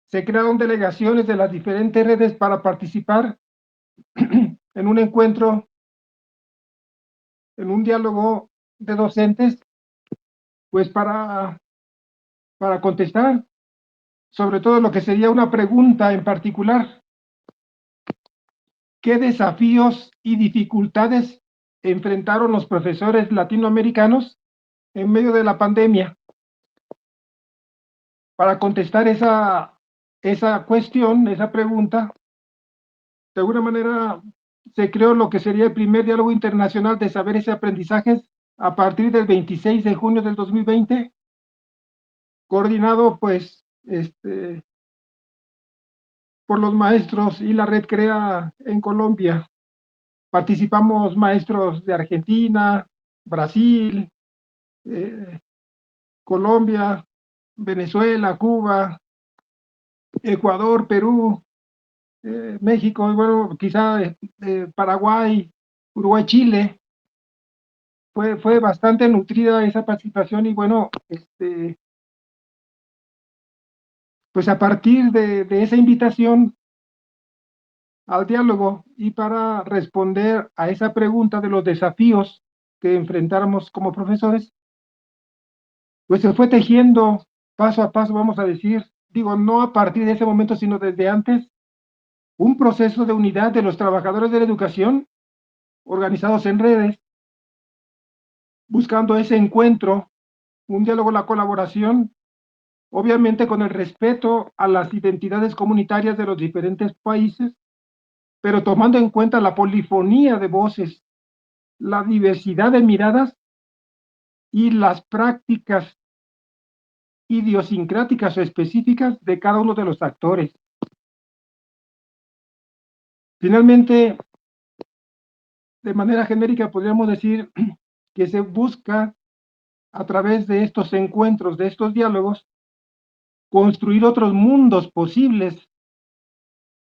se crearon delegaciones de las diferentes redes para participar en un encuentro, en un diálogo de docentes, pues para contestar sobre todo lo que sería una pregunta en particular: ¿qué desafíos y dificultades enfrentaron los profesores latinoamericanos en medio de la pandemia? Para contestar esa cuestión, esa pregunta, de alguna manera se creó lo que sería el primer diálogo internacional de saberes y aprendizajes a partir del 26 de junio del 2020, coordinado pues por los maestros y la red CREA en Colombia. Participamos maestros de Argentina, Brasil, Colombia, Venezuela, Cuba, Ecuador, Perú, México, y bueno, quizá Paraguay, Uruguay, Chile. Fue bastante nutrida esa participación y bueno, pues a partir de esa invitación al diálogo y para responder a esa pregunta de los desafíos que enfrentáramos como profesores, pues se fue tejiendo paso a paso, vamos a decir, digo, no a partir de ese momento, sino desde antes, un proceso de unidad de los trabajadores de la educación organizados en redes, buscando ese encuentro, un diálogo, la colaboración, obviamente con el respeto a las identidades comunitarias de los diferentes países, pero tomando en cuenta la polifonía de voces la diversidad de miradas y las prácticas idiosincráticas o específicas de cada uno de los actores. Finalmente, de manera genérica, podríamos decir que se busca, a través de estos encuentros, de estos diálogos, construir otros mundos posibles,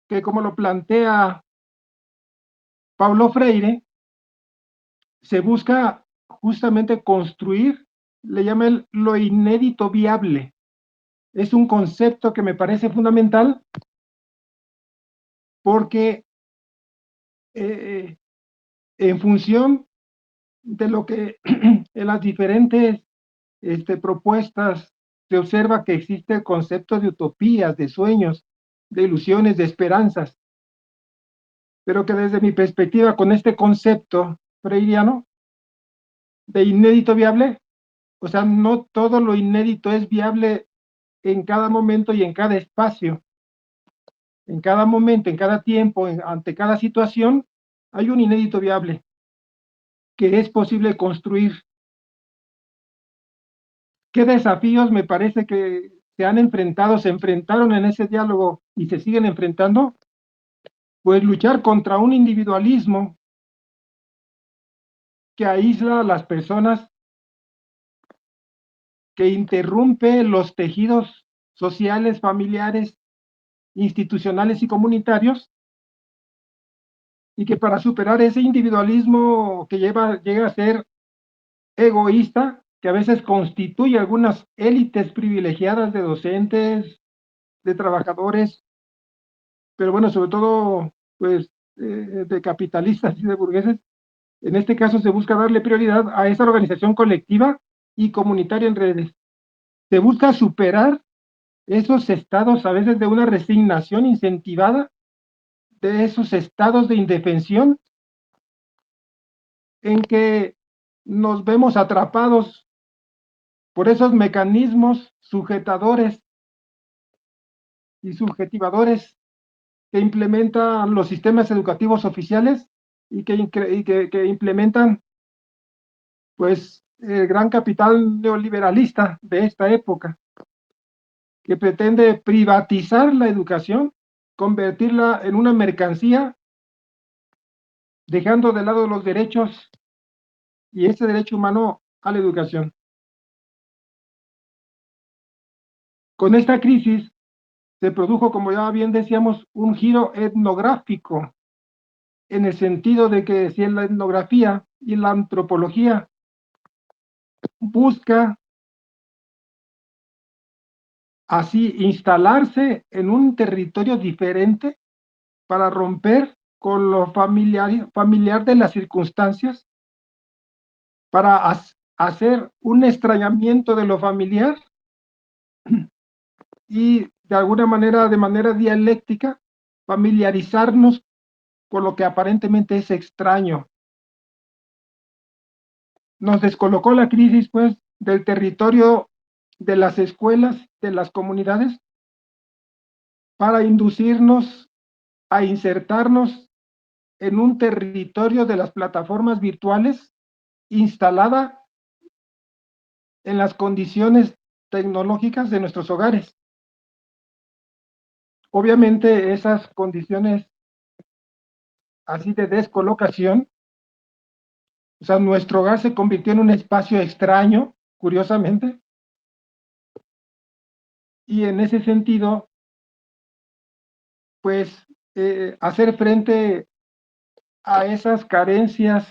que como lo plantea Paulo Freire, se busca justamente construir, le llama lo inédito viable. Es un concepto que me parece fundamental porque en función de lo que en las diferentes propuestas se observa que existe el concepto de utopías, de sueños, de ilusiones, de esperanzas, pero que desde mi perspectiva con este concepto freiriano de inédito viable, o sea, no todo lo inédito es viable en cada momento y en cada espacio. En cada momento, en cada tiempo, ante cada situación, hay un inédito viable que es posible construir. ¿Qué desafíos me parece que se han enfrentado, se enfrentaron en ese diálogo y se siguen enfrentando? Pues luchar contra un individualismo que aísla a las personas, que interrumpe los tejidos sociales, familiares, institucionales y comunitarios, y que para superar ese individualismo que llega a ser egoísta, que a veces constituye algunas élites privilegiadas de docentes, de trabajadores, pero bueno, sobre todo, pues, de capitalistas y de burgueses. En este caso se busca darle prioridad a esa organización colectiva y comunitaria en redes. Se busca superar esos estados a veces de una resignación incentivada, de esos estados de indefensión en que nos vemos atrapados por esos mecanismos sujetadores y subjetivadores que implementan los sistemas educativos oficiales y que implementan, pues, el gran capital neoliberalista de esta época, que pretende privatizar la educación, convertirla en una mercancía, dejando de lado los derechos y ese derecho humano a la educación. Con esta crisis se produjo, como ya bien decíamos, un giro etnográfico, en el sentido de que si en la etnografía y la antropología busca así instalarse en un territorio diferente para romper con lo familiar de las circunstancias, para hacer un extrañamiento de lo familiar y de alguna manera, de manera dialéctica, familiarizarnos con lo que aparentemente es extraño. Nos descolocó la crisis, pues, del territorio de las escuelas, de las comunidades, para inducirnos a insertarnos en un territorio de las plataformas virtuales instalada en las condiciones tecnológicas de nuestros hogares. Obviamente esas condiciones así de descolocación, o sea, nuestro hogar se convirtió en un espacio extraño, curiosamente, y en ese sentido, pues, hacer frente a esas carencias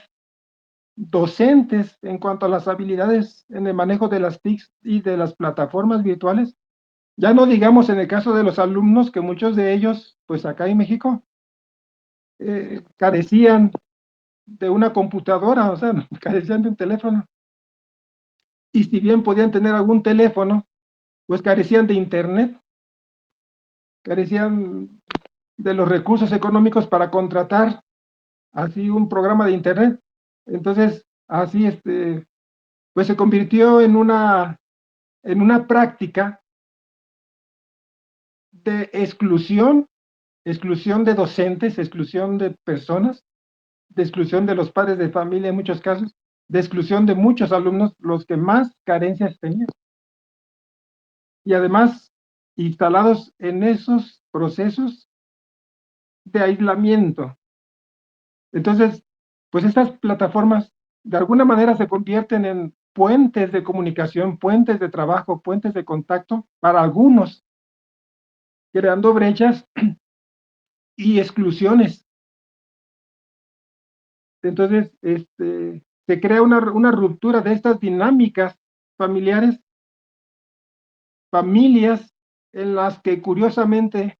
docentes en cuanto a las habilidades en el manejo de las TICs y de las plataformas virtuales. Ya no digamos en el caso de los alumnos, que muchos de ellos, pues acá en México, carecían de una computadora, o sea, carecían de un teléfono. Y si bien podían tener algún teléfono, pues carecían de internet, carecían de los recursos económicos para contratar así un programa de internet. Entonces, así, pues se convirtió en una práctica de exclusión de docentes, exclusión de personas, de exclusión de los padres de familia en muchos casos, de exclusión de muchos alumnos, los que más carencias tenían. Y además, instalados en esos procesos de aislamiento. Entonces, pues estas plataformas de alguna manera se convierten en puentes de comunicación, puentes de trabajo, puentes de contacto para algunos, creando brechas y exclusiones. Entonces, se crea una ruptura de estas dinámicas familiares, familias en las que curiosamente,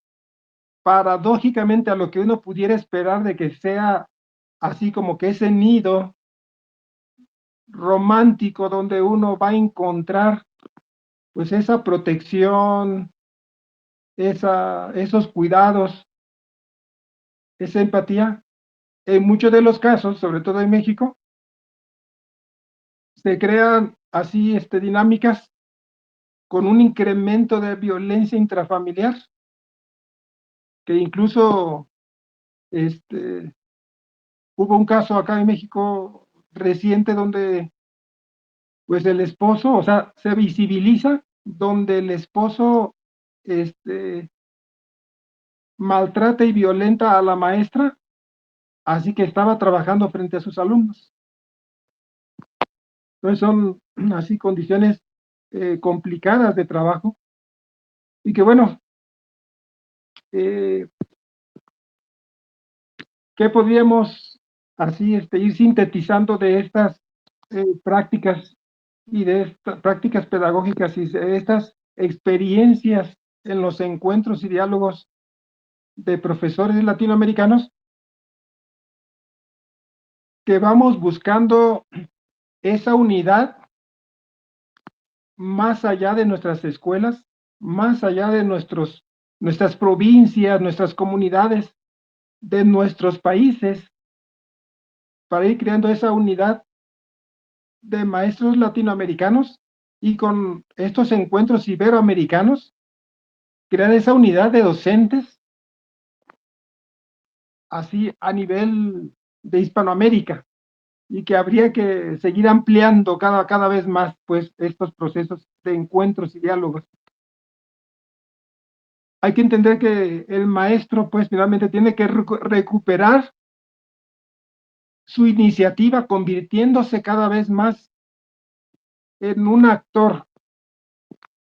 paradójicamente a lo que uno pudiera esperar de que sea así como que ese nido romántico donde uno va a encontrar pues esa protección, esos cuidados, esa empatía. En muchos de los casos, sobre todo en México, se crean así dinámicas con un incremento de violencia intrafamiliar, que incluso hubo un caso acá en México reciente donde pues el esposo, o sea, se visibiliza donde el esposo maltrata y violenta a la maestra, así que estaba trabajando frente a sus alumnos. Entonces son así condiciones complicadas de trabajo y que bueno, ¿qué podríamos así ir sintetizando de estas prácticas y de estas prácticas pedagógicas y de estas experiencias en los encuentros y diálogos de profesores latinoamericanos? Que vamos buscando esa unidad más allá de nuestras escuelas, más allá de nuestras provincias, nuestras comunidades, de nuestros países, para ir creando esa unidad de maestros latinoamericanos y con estos encuentros iberoamericanos, crear esa unidad de docentes así a nivel de Hispanoamérica y que habría que seguir ampliando cada vez más pues estos procesos de encuentros y diálogos. Hay que entender que el maestro pues finalmente tiene que recuperar su iniciativa, convirtiéndose cada vez más en un actor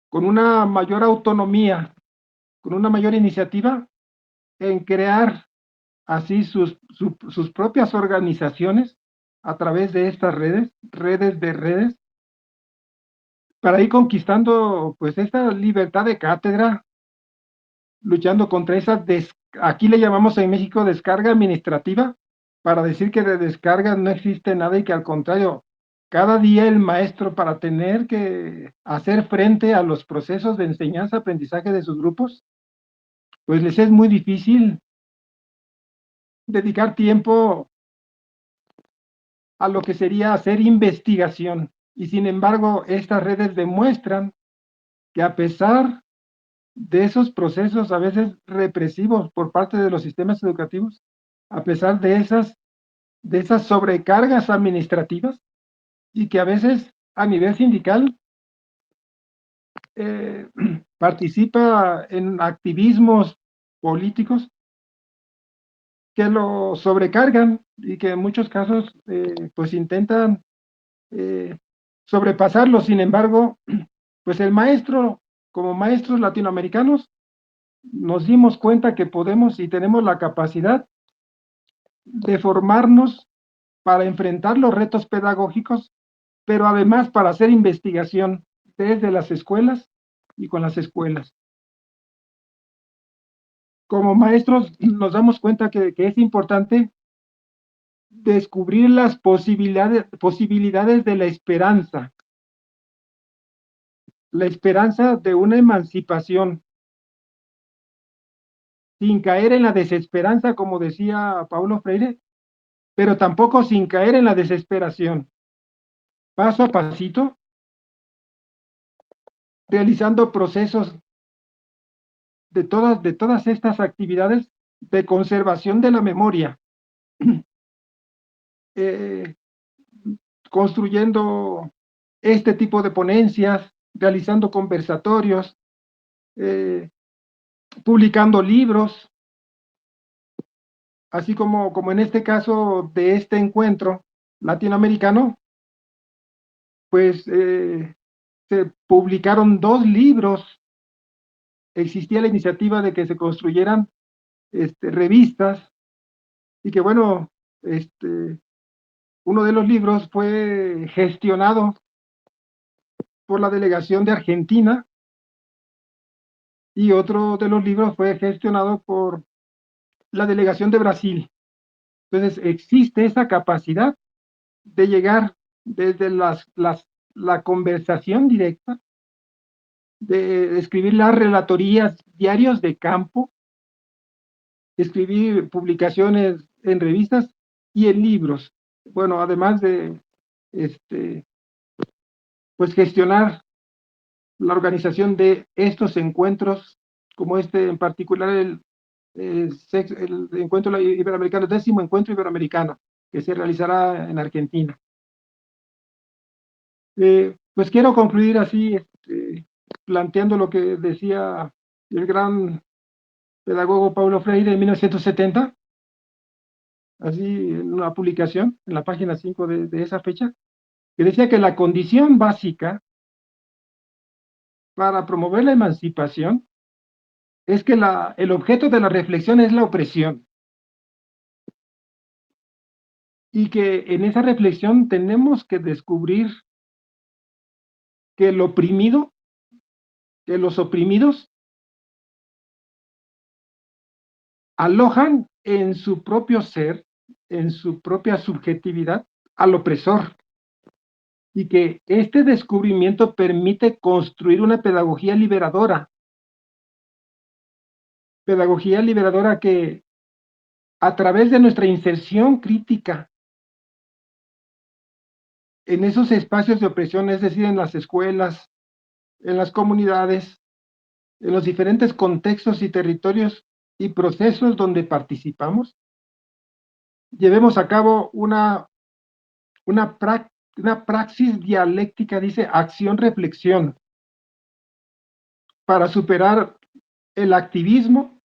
con una mayor autonomía, con una mayor iniciativa en crear así sus propias organizaciones a través de estas redes de redes, para ir conquistando pues esta libertad de cátedra, luchando contra esa, aquí le llamamos en México descarga administrativa, para decir que de descarga no existe nada y que al contrario, cada día el maestro para tener que hacer frente a los procesos de enseñanza-aprendizaje de sus grupos, pues les es muy difícil dedicar tiempo a lo que sería hacer investigación. Y sin embargo, estas redes demuestran que a pesar de esos procesos a veces represivos por parte de los sistemas educativos, a pesar de esas sobrecargas administrativas, y que a veces a nivel sindical participa en activismos políticos que lo sobrecargan y que en muchos casos pues intentan sobrepasarlo. Sin embargo, pues el maestro, como maestros latinoamericanos, nos dimos cuenta que podemos y tenemos la capacidad de formarnos para enfrentar los retos pedagógicos, pero además para hacer investigación desde las escuelas y con las escuelas. Como maestros nos damos cuenta que es importante descubrir las posibilidades de la esperanza de una emancipación, sin caer en la desesperanza, como decía Paulo Freire, pero tampoco sin caer en la desesperación. Paso a pasito, realizando procesos de todas estas actividades de conservación de la memoria, construyendo este tipo de ponencias, realizando conversatorios, publicando libros, así como en este caso de este encuentro latinoamericano, pues se publicaron 2 libros. Existía la iniciativa de que se construyeran revistas y que bueno, uno de los libros fue gestionado por la delegación de Argentina y otro de los libros fue gestionado por la delegación de Brasil. Entonces existe esa capacidad de llegar desde la conversación directa, de escribir las relatorías, diarios de campo, escribir publicaciones en revistas y en libros. Bueno, además de pues gestionar la organización de estos encuentros, como en particular el encuentro iberoamericano, 10º encuentro iberoamericano, que se realizará en Argentina. Pues quiero concluir así, planteando lo que decía el gran pedagogo Paulo Freire en 1970, así en una publicación, en la página 5 de esa fecha, que decía que la condición básica para promover la emancipación es que el objeto de la reflexión es la opresión. Y que en esa reflexión tenemos que descubrir que el oprimido, que los oprimidos alojan en su propio ser, en su propia subjetividad, al opresor. Y que este descubrimiento permite construir una pedagogía liberadora que a través de nuestra inserción crítica en esos espacios de opresión, es decir, en las escuelas, en las comunidades, en los diferentes contextos y territorios y procesos donde participamos, llevemos a cabo una praxis dialéctica, dice, acción-reflexión, para superar el activismo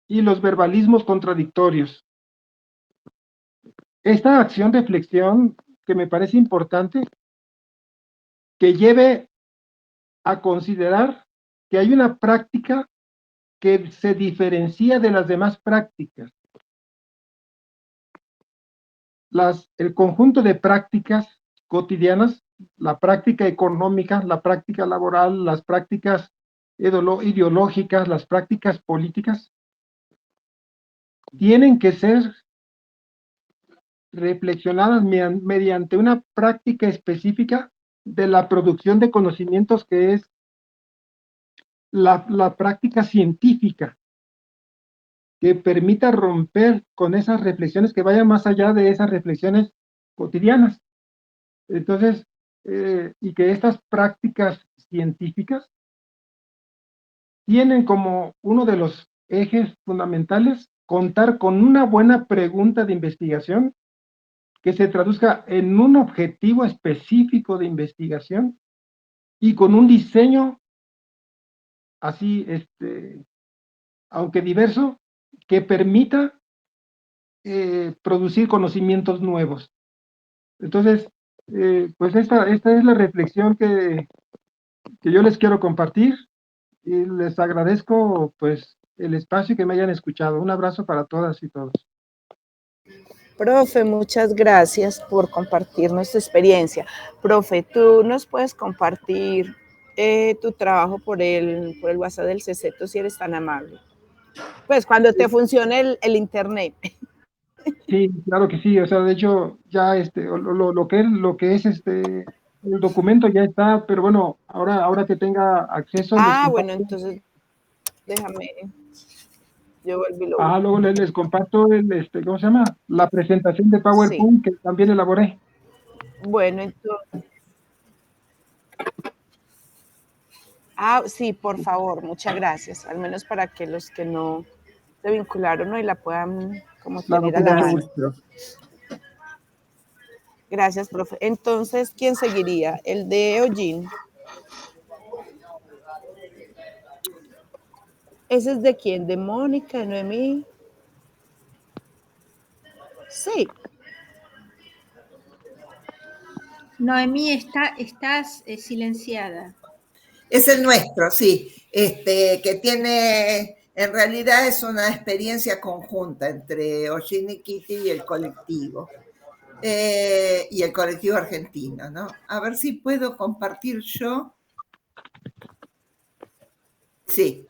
y los verbalismos contradictorios. Esta acción-reflexión, que me parece importante, que lleve a considerar que hay una práctica que se diferencia de las demás prácticas. El conjunto de prácticas cotidianas, la práctica económica, la práctica laboral, las prácticas ideológicas, las prácticas políticas, tienen que ser reflexionadas mediante una práctica específica de la producción de conocimientos, que es la práctica científica, que permita romper con esas reflexiones, que vayan más allá de esas reflexiones cotidianas. Entonces, y que estas prácticas científicas tienen como uno de los ejes fundamentales contar con una buena pregunta de investigación que se traduzca en un objetivo específico de investigación y con un diseño así, aunque diverso, que permita producir conocimientos nuevos. Entonces, pues esta es la reflexión que yo les quiero compartir y les agradezco pues el espacio y que me hayan escuchado. Un abrazo para todas y todos. Profe, muchas gracias por compartirnos tu experiencia. Profe, ¿tú nos puedes compartir tu trabajo por el WhatsApp del CECETO, si eres tan amable? Pues cuando te funcione el internet. Sí, claro que sí. O sea, de hecho, ya lo que es el documento ya está, pero bueno, ahora que tenga acceso. Bueno, entonces déjame, yo vuelvo y lo busco. Luego les comparto ¿cómo se llama? La presentación de PowerPoint, sí, que también elaboré. Bueno, entonces. Sí, por favor, muchas gracias. Al menos para que los que no se vincularon hoy la puedan como tener a la mano. Gracias, profe. Entonces, ¿quién seguiría? ¿El de Eugene? ¿Ese es de quién? ¿De Mónica, de Noemí? Sí. Noemí, estás silenciada. Es el nuestro, sí, que tiene, en realidad es una experiencia conjunta entre Eugene y Kitty y el colectivo argentino, ¿no? A ver si puedo compartir yo. Sí.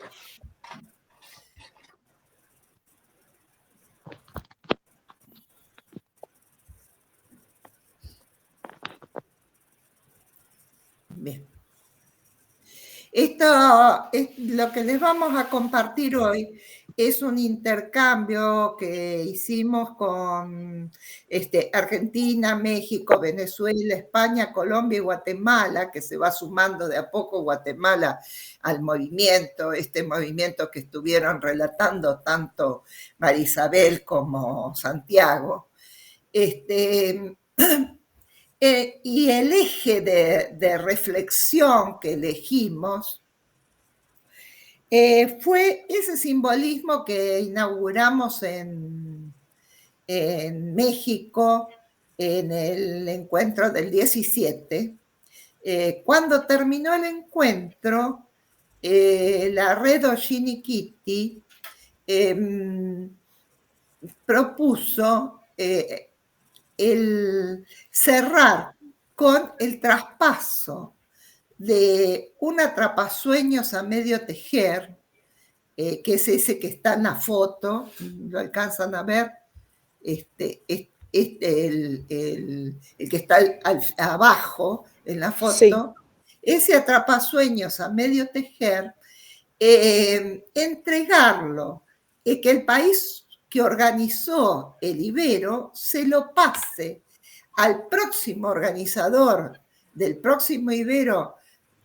Bien. Esto es lo que les vamos a compartir hoy. Es un intercambio que hicimos con Argentina, México, Venezuela, España, Colombia y Guatemala, que se va sumando de a poco Guatemala al movimiento, este movimiento que estuvieron relatando tanto Marisabel como Santiago. Y el eje de reflexión que elegimos fue ese simbolismo que inauguramos en México en el encuentro del 17. Cuando terminó el encuentro, la red Eugene Kitty propuso el cerrar con el traspaso de un atrapasueños a medio tejer, que es ese que está en la foto, lo alcanzan a ver, el que está abajo en la foto, sí. Ese atrapasueños a medio tejer, entregarlo, que el país que organizó el Ibero se lo pase al próximo organizador del próximo Ibero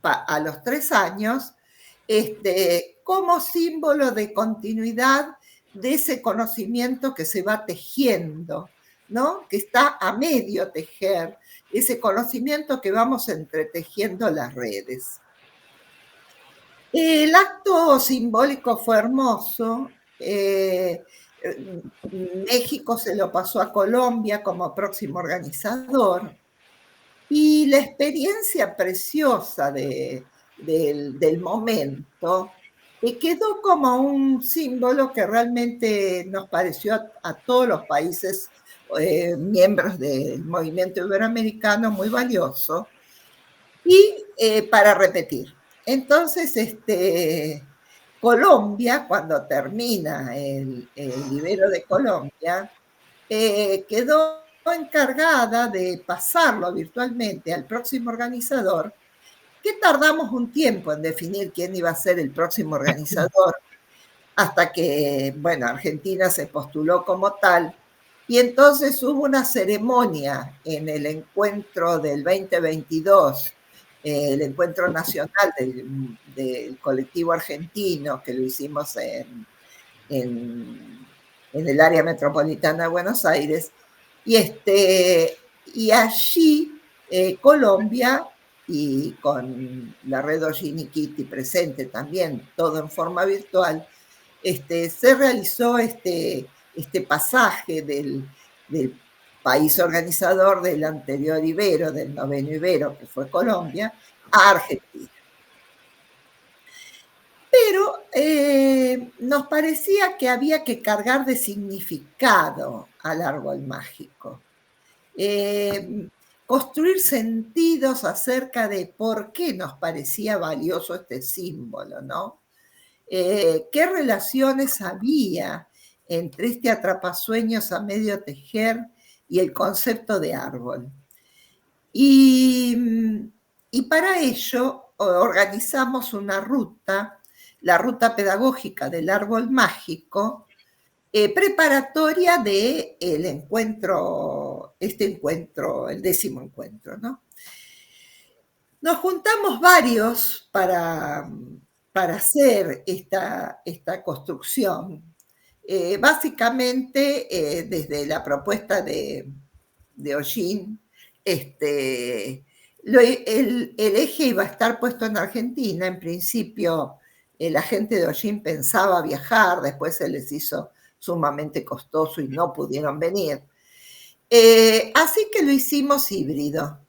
a los 3 años, como símbolo de continuidad de ese conocimiento que se va tejiendo, ¿no? Que está a medio tejer, ese conocimiento que vamos entretejiendo las redes. El acto simbólico fue hermoso. México se lo pasó a Colombia como próximo organizador. Y la experiencia preciosa del momento quedó como un símbolo que realmente nos pareció a todos los países miembros del movimiento iberoamericano muy valioso. Y para repetir, entonces Colombia, cuando termina el Ibero de Colombia, quedó encargada de pasarlo virtualmente al próximo organizador, que tardamos un tiempo en definir quién iba a ser el próximo organizador, hasta que, bueno, Argentina se postuló como tal, y entonces hubo una ceremonia en el encuentro del 2022, el encuentro nacional del colectivo argentino, que lo hicimos en el área metropolitana de Buenos Aires, y allí Colombia, y con la red Eugene Kitty presente también, todo en forma virtual, se realizó este pasaje del país organizador del anterior Ibero, del noveno Ibero, que fue Colombia, a Argentina. Pero nos parecía que había que cargar de significado al árbol mágico. Construir sentidos acerca de por qué nos parecía valioso este símbolo, ¿no? ¿Qué relaciones había entre este atrapasueños a medio tejer y el concepto de árbol? Y para ello organizamos una ruta, la ruta pedagógica del árbol mágico, preparatoria del encuentro, el 10º encuentro, ¿no? Nos juntamos varios para hacer esta construcción. Básicamente, desde la propuesta de Eugene, el eje iba a estar puesto en Argentina. En principio, la gente de Hollín pensaba viajar, después se les hizo sumamente costoso y no pudieron venir. Así que lo hicimos híbrido,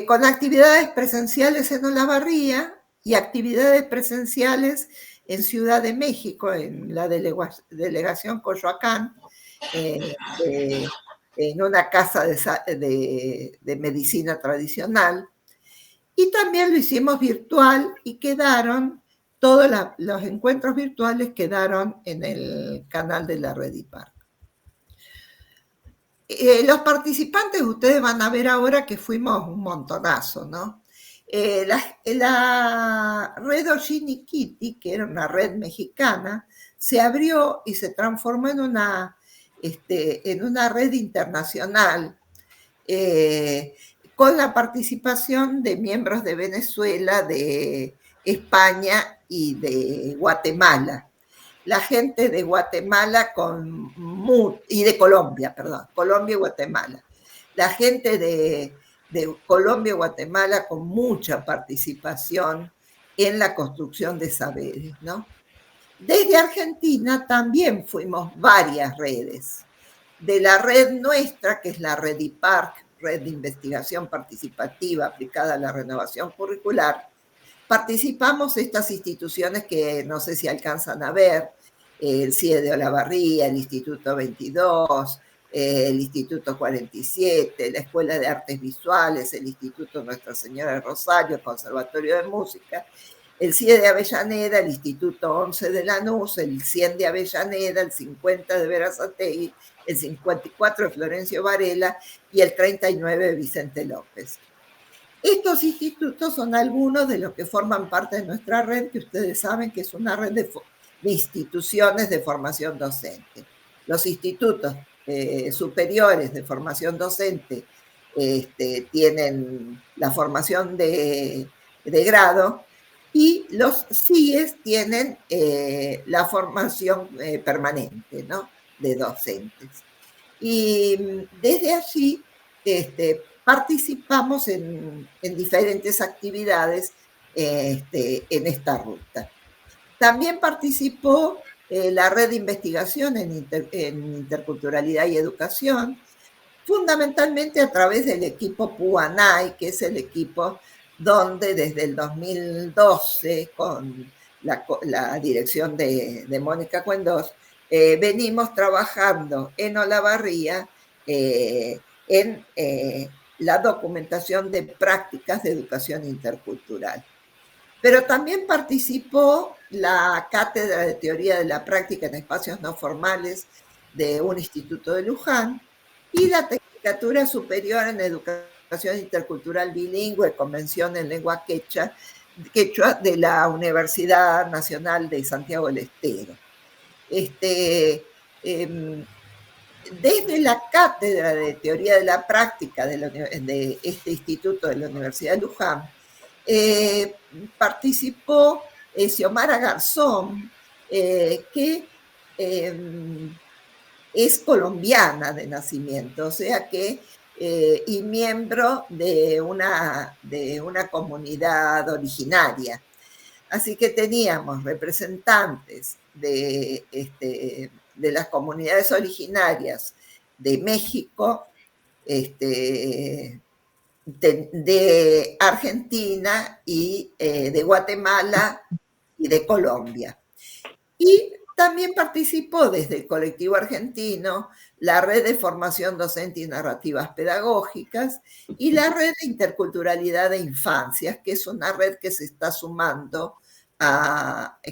con actividades presenciales en Olavarría y actividades presenciales en Ciudad de México, en la delegación Coyoacán, en una casa de medicina tradicional. Y también lo hicimos virtual y quedaron, todos los encuentros virtuales quedaron en el canal de la Redipar. Los participantes, ustedes van a ver ahora que fuimos un montonazo, ¿no? La red Hollín Kitty, que era una red mexicana, se abrió y se transformó en una red internacional, con la participación de miembros de Venezuela, de España y de Guatemala. La gente de Guatemala y de Colombia, perdón, Colombia y Guatemala. La gente de Colombia y Guatemala con mucha participación en la construcción de saberes, ¿no? Desde Argentina también fuimos varias redes. De la red nuestra, que es la Rediparc, Red de Investigación Participativa aplicada a la renovación curricular, participamos estas instituciones que no sé si alcanzan a ver, el CIE de Olavarría, el Instituto 22, el Instituto 47, la Escuela de Artes Visuales, el Instituto Nuestra Señora de Rosario, el Conservatorio de Música, el CIE de Avellaneda, el Instituto 11 de Lanús, el 100 de Avellaneda, el 50 de Berazategui, el 54 de Florencio Varela y el 39 de Vicente López. Estos institutos son algunos de los que forman parte de nuestra red, que ustedes saben que es una red de instituciones de formación docente. Los institutos superiores de formación docente tienen la formación de grado, y los CIES tienen la formación permanente, ¿no?, de docentes. Y desde allí participamos en diferentes actividades en esta ruta. También participó la red de investigación en interculturalidad y educación, fundamentalmente a través del equipo PUANAI, que es el equipo donde desde el 2012, con la dirección de Mónica Cuendós, venimos trabajando en Olavarría en la documentación de prácticas de educación intercultural. Pero también participó la Cátedra de Teoría de la Práctica en Espacios No Formales de un instituto de Luján y la Tecnicatura Superior en Educación Intercultural Bilingüe, Convención en Lengua Quechua de la Universidad Nacional de Santiago del Estero. Desde la Cátedra de Teoría de la Práctica de este instituto de la Universidad de Luján, participó Xiomara Garzón, que es colombiana de nacimiento, o sea que, y miembro de una comunidad originaria. Así que teníamos representantes de las comunidades originarias de México, de Argentina y de Guatemala y de Colombia. Y también participó desde el colectivo argentino la red de formación docente y narrativas pedagógicas y la red de interculturalidad de infancias, que es una red que se está sumando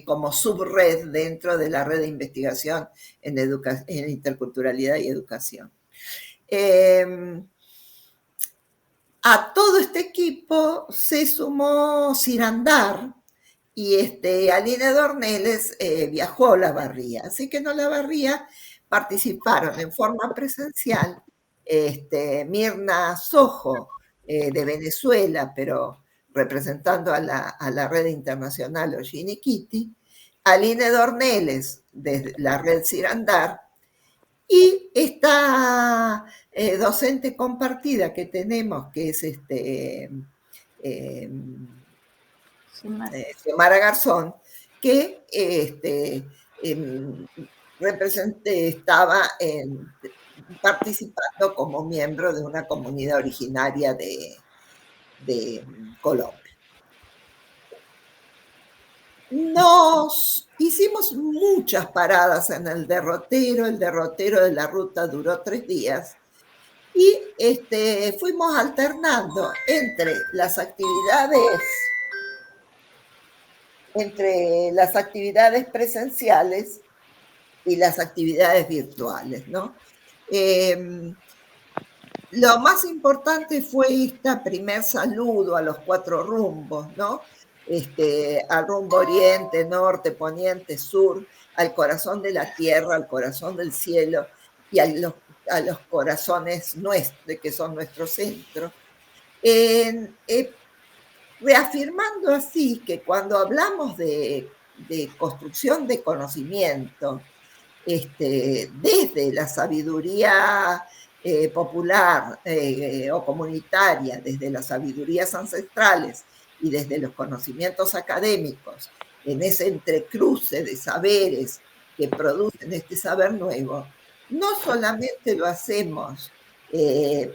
como subred dentro de la red de investigación en interculturalidad y educación. A todo este equipo se sumó Cirandar, y Aline Dorneles viajó a Olavarría. Así que en Olavarría participaron en forma presencial Mirna Sojo, de Venezuela, pero representando a la red internacional Hollín Kitty, Aline Dorneles, de la red Cirandar, Y esta docente compartida que tenemos, que es Xiomara Garzón, que estaba participando como miembro de una comunidad originaria de Colombia. Nos hicimos muchas paradas en el derrotero de la ruta duró 3 días, y fuimos alternando entre las actividades presenciales y las actividades virtuales, ¿no? Lo más importante fue este primer saludo a los 4 rumbos, ¿no? Al rumbo oriente, norte, poniente, sur, al corazón de la tierra, al corazón del cielo y a los corazones nuestros, que son nuestro centro. Reafirmando así que cuando hablamos de construcción de conocimiento, desde la sabiduría popular o comunitaria, desde las sabidurías ancestrales y desde los conocimientos académicos, en ese entrecruce de saberes que producen este saber nuevo, no solamente lo hacemos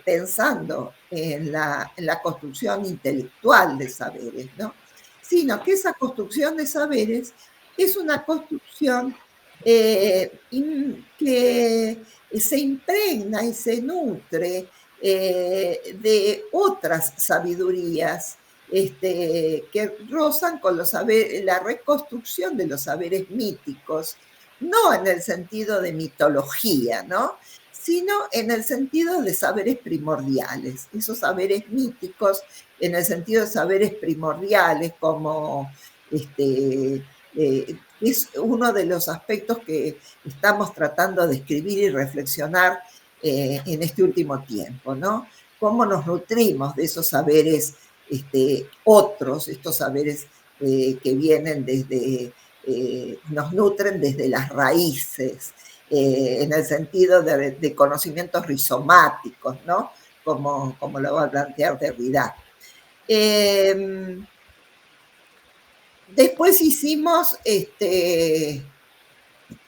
pensando en la construcción intelectual de saberes, ¿no? Sino que esa construcción de saberes es una construcción que se impregna y se nutre de otras sabidurías que rozan con la reconstrucción de los saberes míticos, no en el sentido de mitología, ¿no? Sino en el sentido de saberes primordiales, esos saberes míticos en el sentido de saberes primordiales, como es uno de los aspectos que estamos tratando de escribir y reflexionar en este último tiempo, ¿no? Cómo nos nutrimos de esos saberes otros, estos saberes que vienen nos nutren desde las raíces, en el sentido de conocimientos rizomáticos, ¿no? Como lo va a plantear Derrida. Después hicimos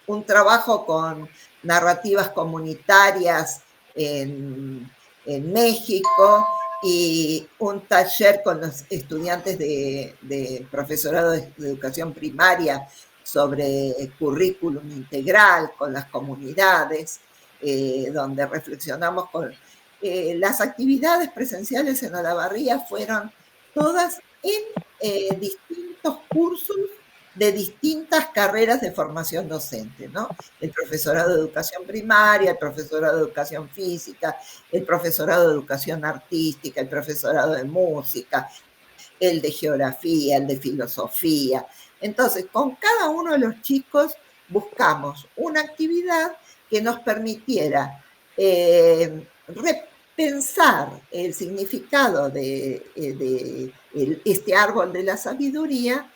un trabajo con narrativas comunitarias en México y un taller con los estudiantes de profesorado de educación primaria sobre currículum integral con las comunidades, donde reflexionamos con... las actividades presenciales en Olavarría fueron todas en distintos cursos de distintas carreras de formación docente, ¿no? El profesorado de educación primaria, el profesorado de educación física, el profesorado de educación artística, el profesorado de música, el de geografía, el de filosofía. Entonces, con cada uno de los chicos buscamos una actividad que nos permitiera repensar el significado de este árbol de la sabiduría,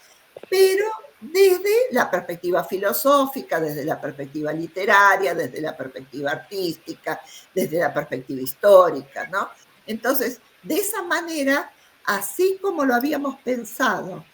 pero desde la perspectiva filosófica, desde la perspectiva literaria, desde la perspectiva artística, desde la perspectiva histórica, ¿no? Entonces, de esa manera, así como lo habíamos pensado